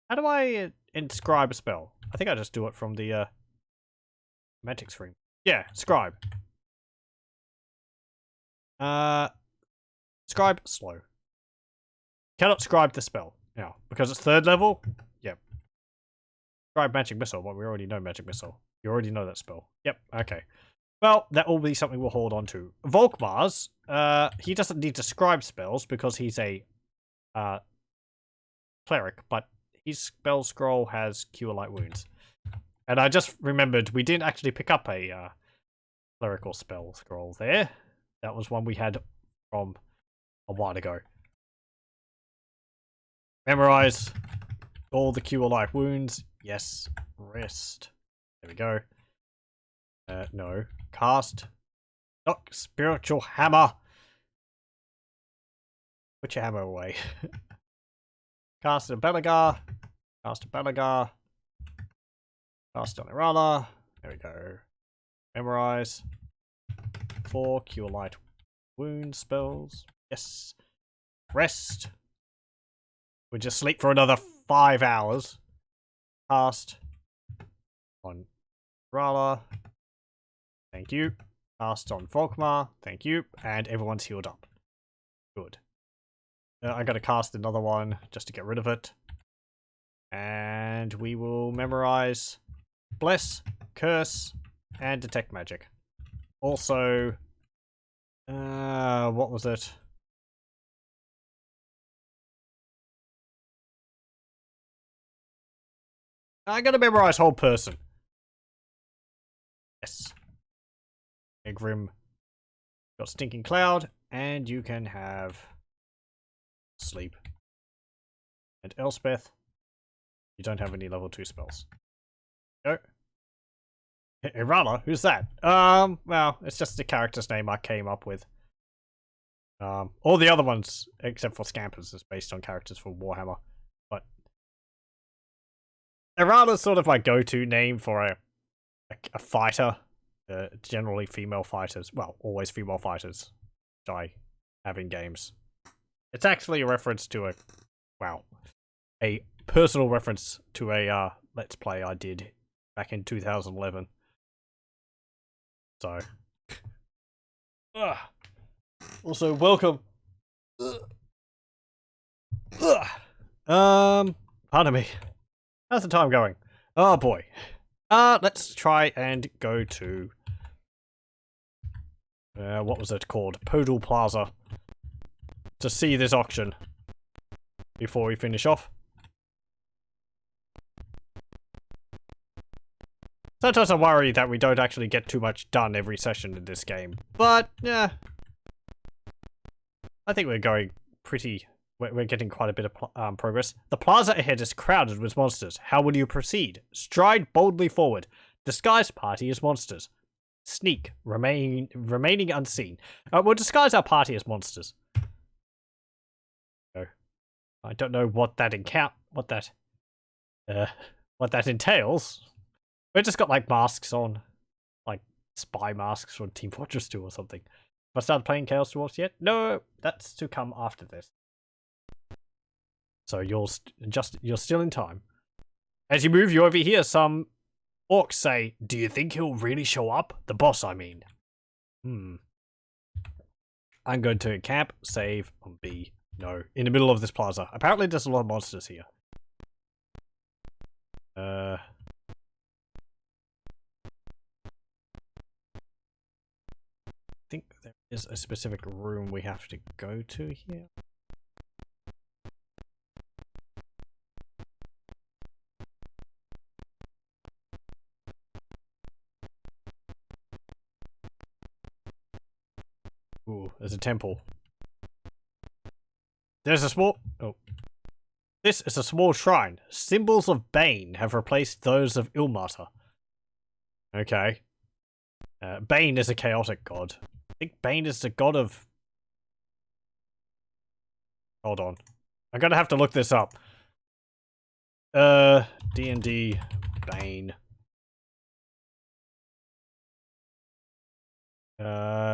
How do I inscribe a spell? I think I just do it from the magic screen. Yeah, scribe. Scribe, slow. Cannot scribe the spell. Now, because it's 3rd level? Yep. Scribe magic missile, well, we already know magic missile. You already know that spell. Yep, okay. Well, that will be something we'll hold on to. Volkmar's, he doesn't need to scribe spells because he's a cleric, but his spell scroll has Cure Light Wounds. And I just remembered we didn't actually pick up a clerical spell scroll there. That was one we had from a while ago. Memorize all the Cure Light Wounds. Yes. Rest. There we go. No. Cast. Not Spiritual Hammer. Put your hammer away. Cast a Belagar. Cast a Belagar. Cast on Irala. There we go. Memorize. 4 Cure Light Wound spells. Yes. Rest. We just sleep for another 5 hours. Cast on Rala. Thank you. Cast on Volkmar. Thank you. And everyone's healed up. Good. I gotta cast another one just to get rid of it. And we will memorize Bless, Curse, and Detect Magic. Also, what was it? I gotta memorize whole person. Yes. Grim. Got Stinking Cloud, and you can have Sleep. And Elspeth, you don't have any level 2 spells. Go. Irana, who's that? Well, it's just the character's name I came up with. All the other ones, except for Scampers, is based on characters from Warhammer. But Irana's sort of my go-to name for a fighter. Generally female fighters. Well, always female fighters. Which I have in games. It's actually a reference to a personal reference to a Let's Play I did back in 2011. So, also welcome. Pardon me. How's the time going? Oh boy. Let's try and go to what was it called? Podal Plaza to see this auction before we finish off. Sometimes I worry that we don't actually get too much done every session in this game, but yeah, I think we're going pretty. We're getting quite a bit of progress. The plaza ahead is crowded with monsters. How will you proceed? Stride boldly forward. Disguise party as monsters. Sneak, remaining unseen. We'll disguise our party as monsters. So, I don't know what that entails. We've just got like masks on, like spy masks from Team Fortress 2 or something. Have I started playing Chaos Dwarfs yet? No, that's to come after this. So you're still in time. As you move, you overhear some orcs say, "Do you think he'll really show up? The boss, I mean." I'm going to camp, save on B. No, in the middle of this plaza. Apparently there's a lot of monsters here. I think there is a specific room we have to go to here. Ooh, there's a temple. There's a small... Oh. This is a small shrine. Symbols of Bane have replaced those of Ilmater. Okay. Bane is a chaotic god. I think Bane is the god of... Hold on. I'm gonna have to look this up. D&D Bane.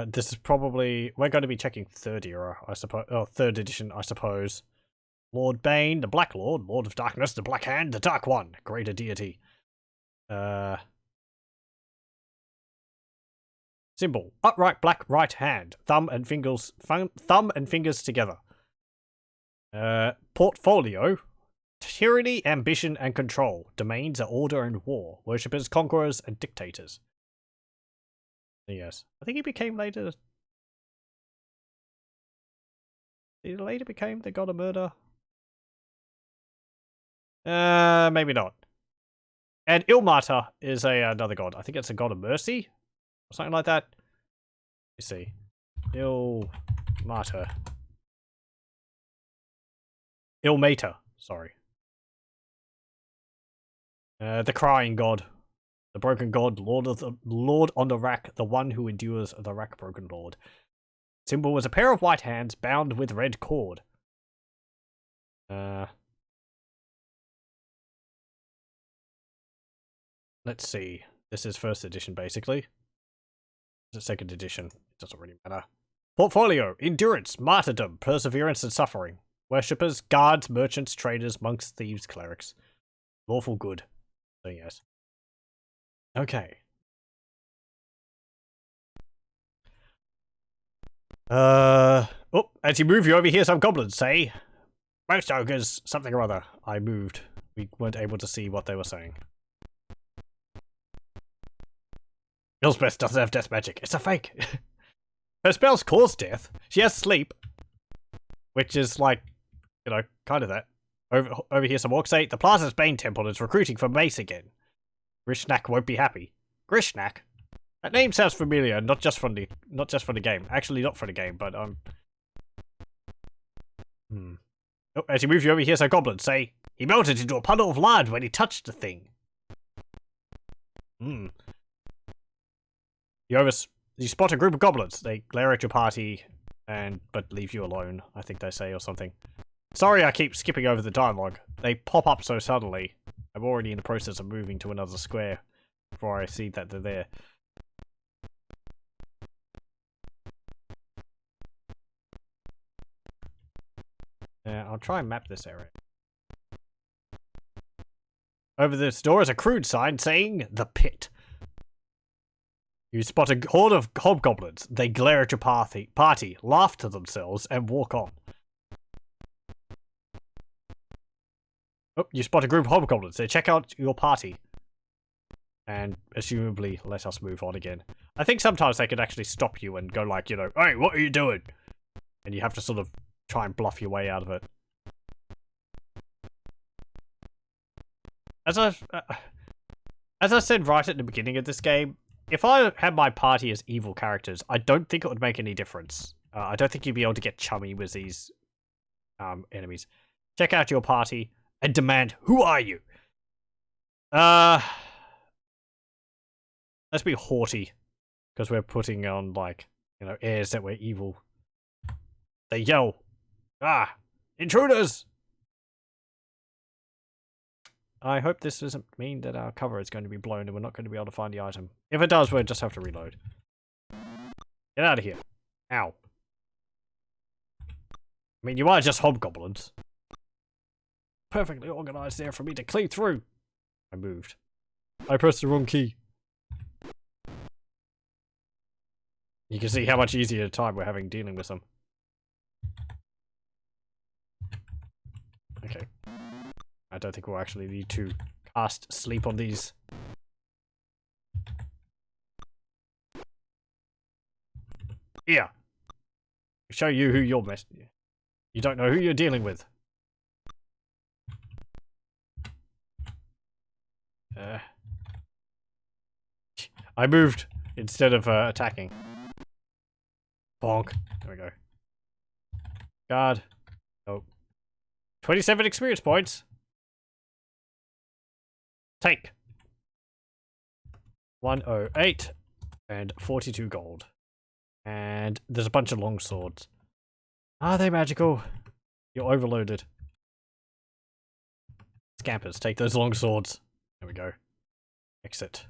This is probably... We're going to be checking 3rd era, I suppose. Oh, 3rd edition, I suppose. Lord Bane, the Black Lord, Lord of Darkness, the Black Hand, the Dark One, Greater Deity. Symbol: upright black right hand, thumb and fingers together. Portfolio: tyranny, ambition, and control. Domains are order and war. Worshippers, conquerors, and dictators. Yes, I think he became later. He later became the god of murder. Maybe not. And Ilmater is another god. I think it's a god of mercy or something like that. Let's see. Ilmater. Ilmater, sorry. The crying god. The broken god, Lord on the rack, the one who endures the rack broken lord. Symbol was a pair of white hands bound with red cord. Let's see. This is 1st edition, basically. It's 2nd edition. It doesn't really matter. Portfolio: endurance, martyrdom, perseverance, and suffering. Worshippers, guards, merchants, traders, monks, thieves, clerics. Lawful good. So yes. Okay. Oh, as you move, you overhear some goblins say, "Most ogres, something or other." I moved. We weren't able to see what they were saying. Elspeth doesn't have death magic. It's a fake. Her spells cause death. She has sleep. Which is like, you know, kind of that. Over here, some orcs say, the Plaza's Bane Temple is recruiting for mace again. Grishnak won't be happy. Grishnak? That name sounds familiar, not just from the game. Actually, not for the game, but Oh, as he moves you over here, some goblins say, he melted into a puddle of lard when he touched the thing. You spot a group of goblins. They glare at your party, but leave you alone, I think they say, or something. Sorry I keep skipping over the dialogue. They pop up so suddenly. I'm already in the process of moving to another square before I see that they're there. I'll try and map this area. Over this door is a crude sign saying, The Pit. You spot a horde of hobgoblins. They glare at your party, laugh to themselves, and walk on. Oh, you spot a group of hobgoblins. They check out your party. And assumably let us move on again. I think sometimes they could actually stop you and go like, you know, hey, what are you doing? And you have to sort of try and bluff your way out of it. As I said right at the beginning of this game, if I had my party as evil characters, I don't think it would make any difference. I don't think you'd be able to get chummy with these enemies. Check out your party and demand, who are you? Let's be haughty, because we're putting on, like, you know, airs that we're evil. They yell, intruders! I hope this doesn't mean that our cover is going to be blown and we're not going to be able to find the item. If it does, we'll just have to reload. Get out of here. Ow. I mean, you are just hobgoblins. Perfectly organized there for me to clean through. I moved. I pressed the wrong key. You can see how much easier a time we're having dealing with them. Okay. I don't think we'll actually need to cast sleep on these. Here. Show you who you're You don't know who you're dealing with. I moved instead of attacking. Bonk. There we go. Guard. Oh. 27 experience points. Take. 108 and 42 gold. And there's a bunch of long swords. Are they magical? You're overloaded. Scampers, take those long swords. There we go. Exit.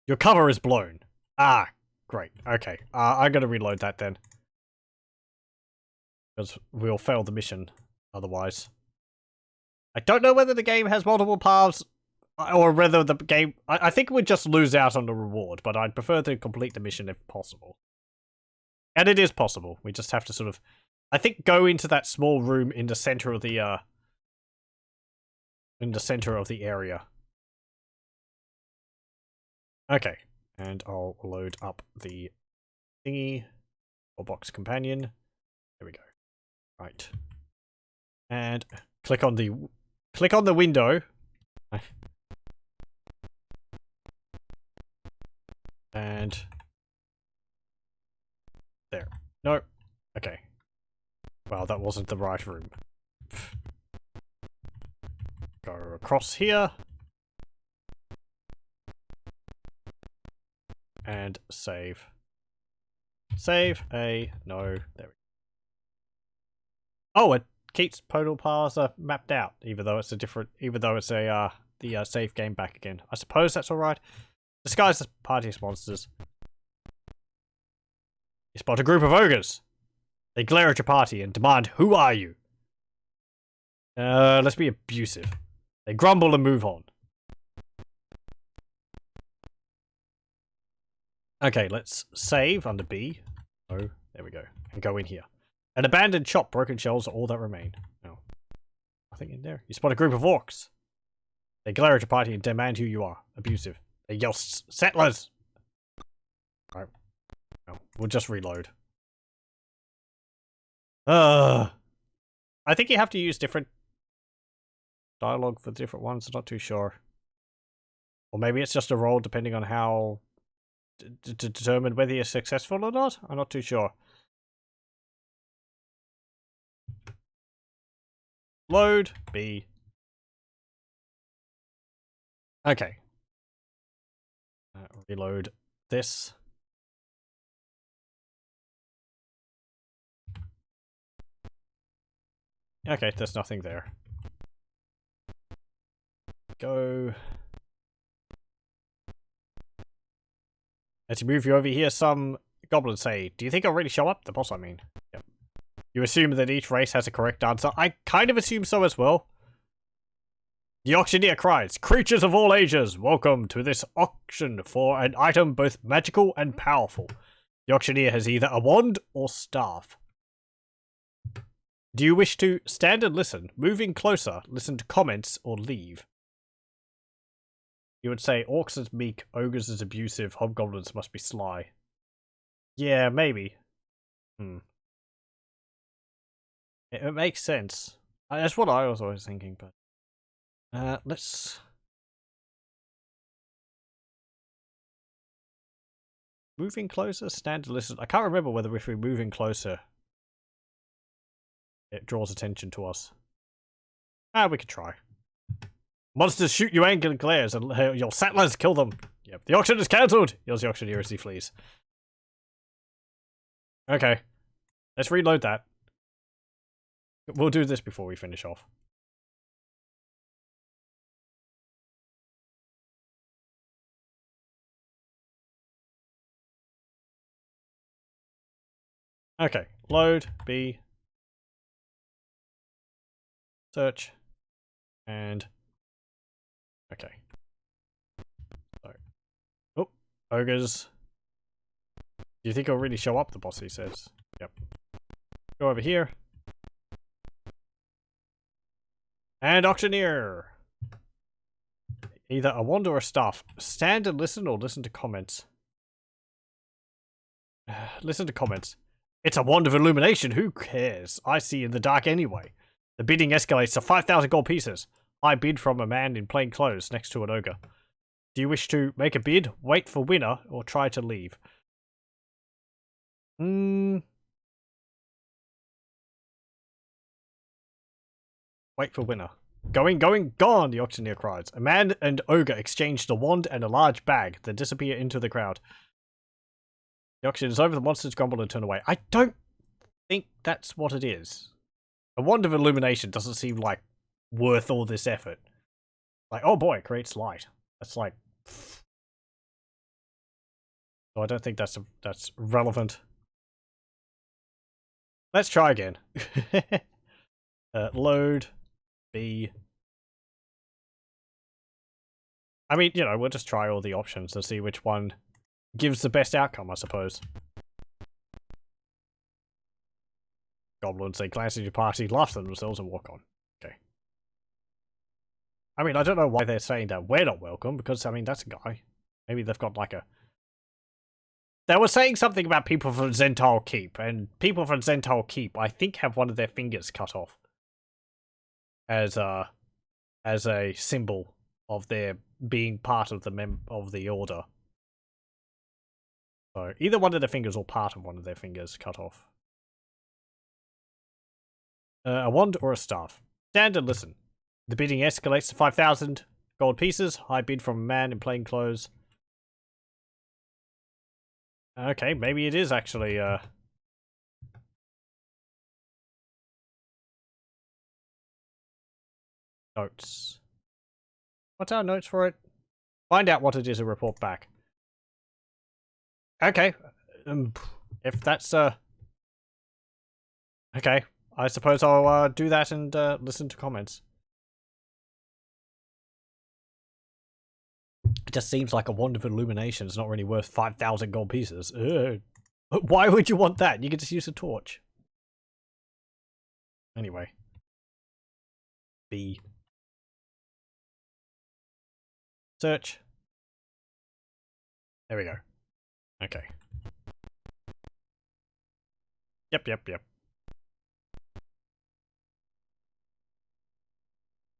Your cover is blown. Ah, great. Okay. I'm gonna reload that then. Because we'll fail the mission otherwise. I don't know whether the game has multiple paths or whether the game... I think we'd just lose out on the reward, but I'd prefer to complete the mission if possible. And it is possible. We just have to sort of... I think go into that small room in the center of the area. Okay. And I'll load up the thingy. Goldbox companion. There we go. Right. And click on the window. And there. No. Okay. Well, that wasn't the right room. Go across here. And save. Save a... No. There we go. Oh, it keeps Podal Paths mapped out, even though it's the save game back again. I suppose that's alright. Disguise as party monsters. You spot a group of ogres. They glare at your party and demand, who are you? Let's be abusive. They grumble and move on. Okay, let's save under B. Oh, there we go. And go in here. An abandoned shop, broken shelves are all that remain. No. Nothing in there. You spot a group of orcs. They glare at your party and demand who you are. Abusive. They yell, settlers! Right. No, we'll just reload. I think you have to use different dialogue for different ones. I'm not too sure. Or maybe it's just a roll depending on how to determine whether you're successful or not. I'm not too sure. Load B. Okay. Reload this. Okay, there's nothing there. Go. As you move you over here, some goblins say, "Do you think I'll really show up?" The boss, I mean. Yep. You assume that each race has a correct answer. I kind of assume so as well. The auctioneer cries, "Creatures of all ages, welcome to this auction for an item both magical and powerful." The auctioneer has either a wand or staff. Do you wish to stand and listen, move in closer, listen to comments, or leave? You would say orcs is meek, ogres is abusive, hobgoblins must be sly. Yeah, maybe. It makes sense. That's what I was always thinking, but... let's... Moving closer, stand and listen. I can't remember whether if we move in closer, it draws attention to us. We could try. Monsters shoot you angry glares and your settlers kill them. Yep. The auction is cancelled, yells the auctioneer as he flees. Okay. Let's reload that. We'll do this before we finish off. Okay. Load, B. Search. And... Okay. So. Oh, ogres. Do you think I'll really show up, the boss, he says. Yep. Go over here. And auctioneer! Either a wand or a staff. Stand and listen or listen to comments. Listen to comments. It's a wand of illumination, who cares? I see in the dark anyway. The bidding escalates to 5,000 gold pieces. I bid from a man in plain clothes next to an ogre. Do you wish to make a bid, wait for winner, or try to leave? Wait for winner. Going, gone, the auctioneer cries. A man and ogre exchanged a wand and a large bag, then disappear into the crowd. The auction is over, the monsters grumble and turn away. I don't think that's what it is. A wand of illumination doesn't seem like worth all this effort. Like, oh boy, it creates light. That's like... So I don't think that's relevant. Let's try again. Load. B. I mean, you know, we'll just try all the options to see which one gives the best outcome, I suppose. Goblins, they glance at your party, laugh to themselves, and walk on. Okay. I mean, I don't know why they're saying that we're not welcome, because, I mean, that's a guy. Maybe they've got, like, a... They were saying something about people from Zentile Keep, and people from Zentile Keep, I think, have one of their fingers cut off. As a symbol of their being part of the order. So, either one of their fingers or part of one of their fingers cut off. A wand or a staff. Stand and listen. The bidding escalates to 5,000 gold pieces. High bid from a man in plain clothes. Okay, maybe it is actually, Notes. What's our notes for it? Find out what it is and report back. Okay. If that's, okay. I suppose I'll, do that and, listen to comments. It just seems like a wand of illumination is not really worth 5,000 gold pieces. Why would you want that? You could just use a torch. Anyway. B. Search. There we go. Okay. Yep.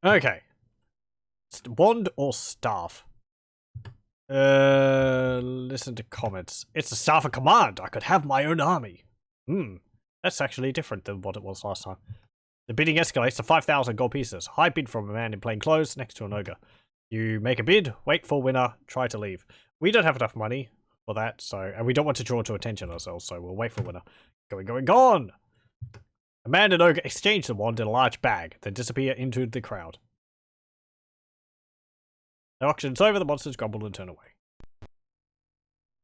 Okay. Wand or staff? Listen to comments. It's a staff of command. I could have my own army. That's actually different than what it was last time. The bidding escalates to 5,000 gold pieces. High bid from a man in plain clothes next to an ogre. You make a bid, wait for winner, try to leave. We don't have enough money for that, and we don't want to draw to attention ourselves, so we'll wait for winner. Gone! A man and ogre exchange the wand in a large bag, then disappear into the crowd. The auction's over, the monsters grumble and turn away.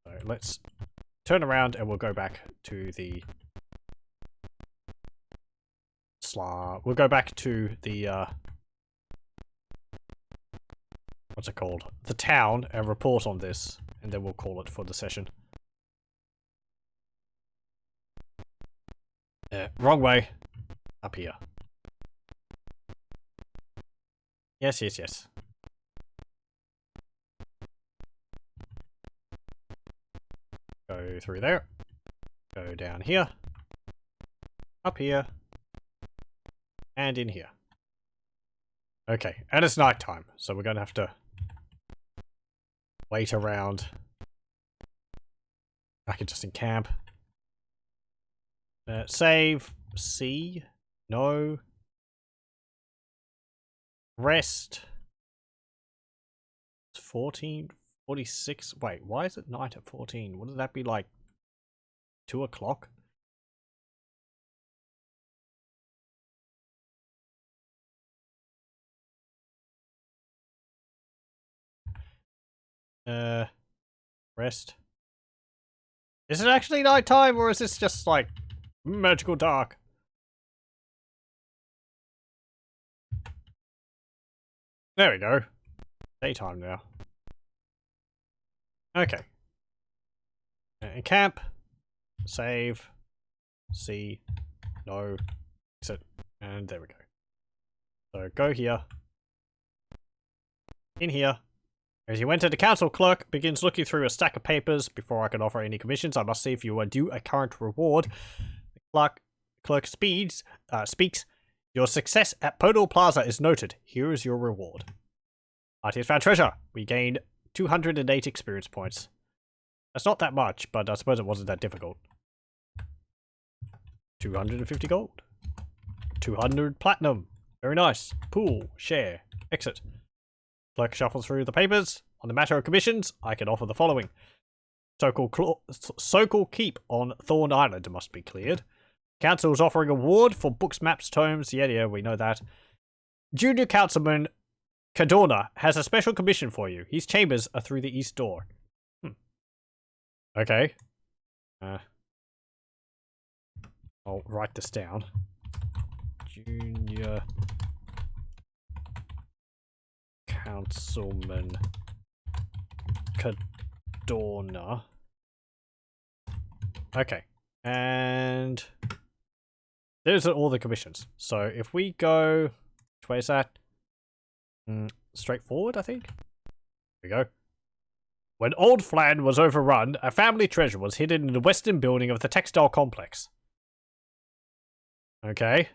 So let's turn around and we'll go back to the... We'll go back to the, what's it called? The town and report on this, and then we'll call it for the session. Wrong way. Up here. Yes. Go through there. Go down here. Up here. And in here. Okay, and it's nighttime, so we're going to have to wait around. I can just encamp. Save. C. No. Rest. 14:46. Wait, why is it night at 14? Wouldn't that be like 2 o'clock? Rest. Is it actually nighttime, or is this just like magical dark? There we go. Daytime now. Okay. Encamp. Save. C. No. Exit. And there we go. So go here. In here. As you enter, the council clerk begins looking through a stack of papers. Before I can offer any commissions, I must see if you are due a current reward. The clerk speaks. Your success at Podal Plaza is noted. Here is your reward. Party has found treasure. We gained 208 experience points. That's not that much, but I suppose it wasn't that difficult. 250 gold. 200 platinum. Very nice. Pool. Share. Exit. Clerk shuffles through the papers. On the matter of commissions, I can offer the following. Sokol Keep on Thorn Island must be cleared. Council is offering a reward for books, maps, tomes. Yeah, we know that. Junior Councilman Cadorna has a special commission for you. His chambers are through the east door. Okay. I'll write this down. Junior Councilman Cadorna. Okay. And there's all the commissions. So if we go, which way is that? Straight forward, I think. Here we go. When old Phlan was overrun, a family treasure was hidden in the western building of the textile complex. Okay.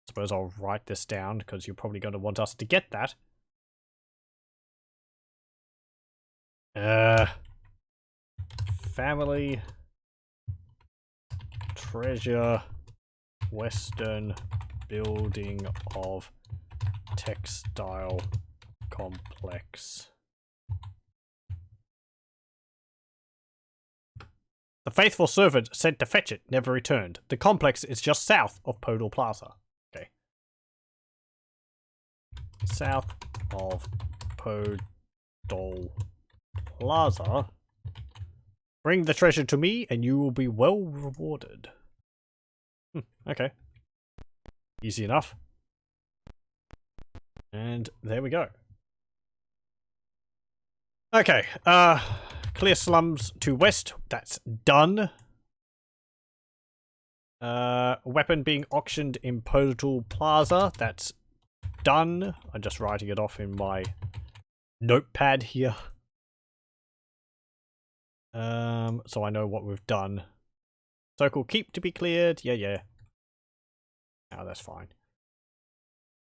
Suppose I'll write this down because you're probably going to want us to get that. Family treasure, western building of textile complex. The faithful servant sent to fetch it never returned. The complex is just south of Podal Plaza. Okay. South of Podal Plaza. Bring the treasure to me and you will be well rewarded. Okay. Easy enough. And there we go. Okay, clear slums to west. That's done. Weapon being auctioned in Podal Plaza. That's done. I'm just writing it off in my notepad here. So I know what we've done. Circle keep to be cleared. Yeah. Oh, that's fine.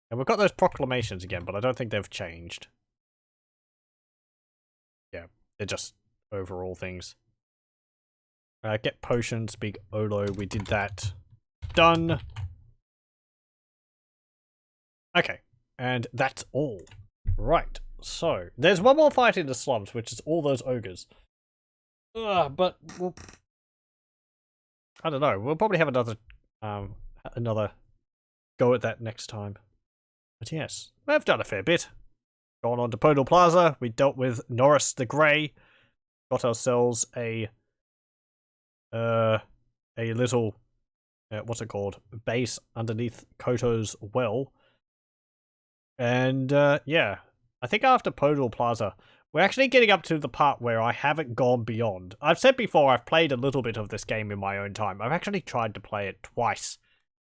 And we've got those proclamations again, but I don't think they've changed. Yeah, they're just overall things. Get potions, big Olo, we did that. Done. Okay, and that's all. Right, so, there's one more fight in the slums, which is all those ogres. But we'll... I don't know, we'll probably have another go at that next time. But yes, we've done a fair bit. Gone on to Podal Plaza, we dealt with Norris the Grey, got ourselves a little, what's it called, base underneath Koto's well. And, yeah, I think after Podal Plaza, we're actually getting up to the part where I haven't gone beyond. I've said before, I've played a little bit of this game in my own time. I've actually tried to play it twice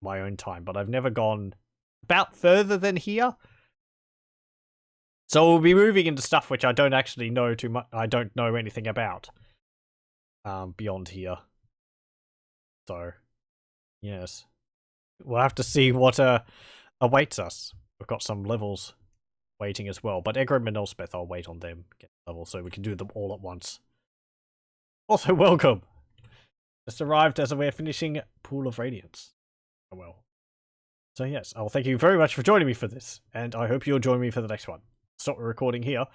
in my own time, but I've never gone about further than here. So we'll be moving into stuff which I don't actually know too much. I don't know anything about beyond here. So, yes. We'll have to see what awaits us. We've got some levels waiting as well, but Egrom and Elspeth, I'll wait on them get levels so we can do them all at once. Also, welcome! Just arrived as we're finishing Pool of Radiance. Oh well. So yes, I'll thank you very much for joining me for this, and I hope you'll join me for the next one. Stop the recording here.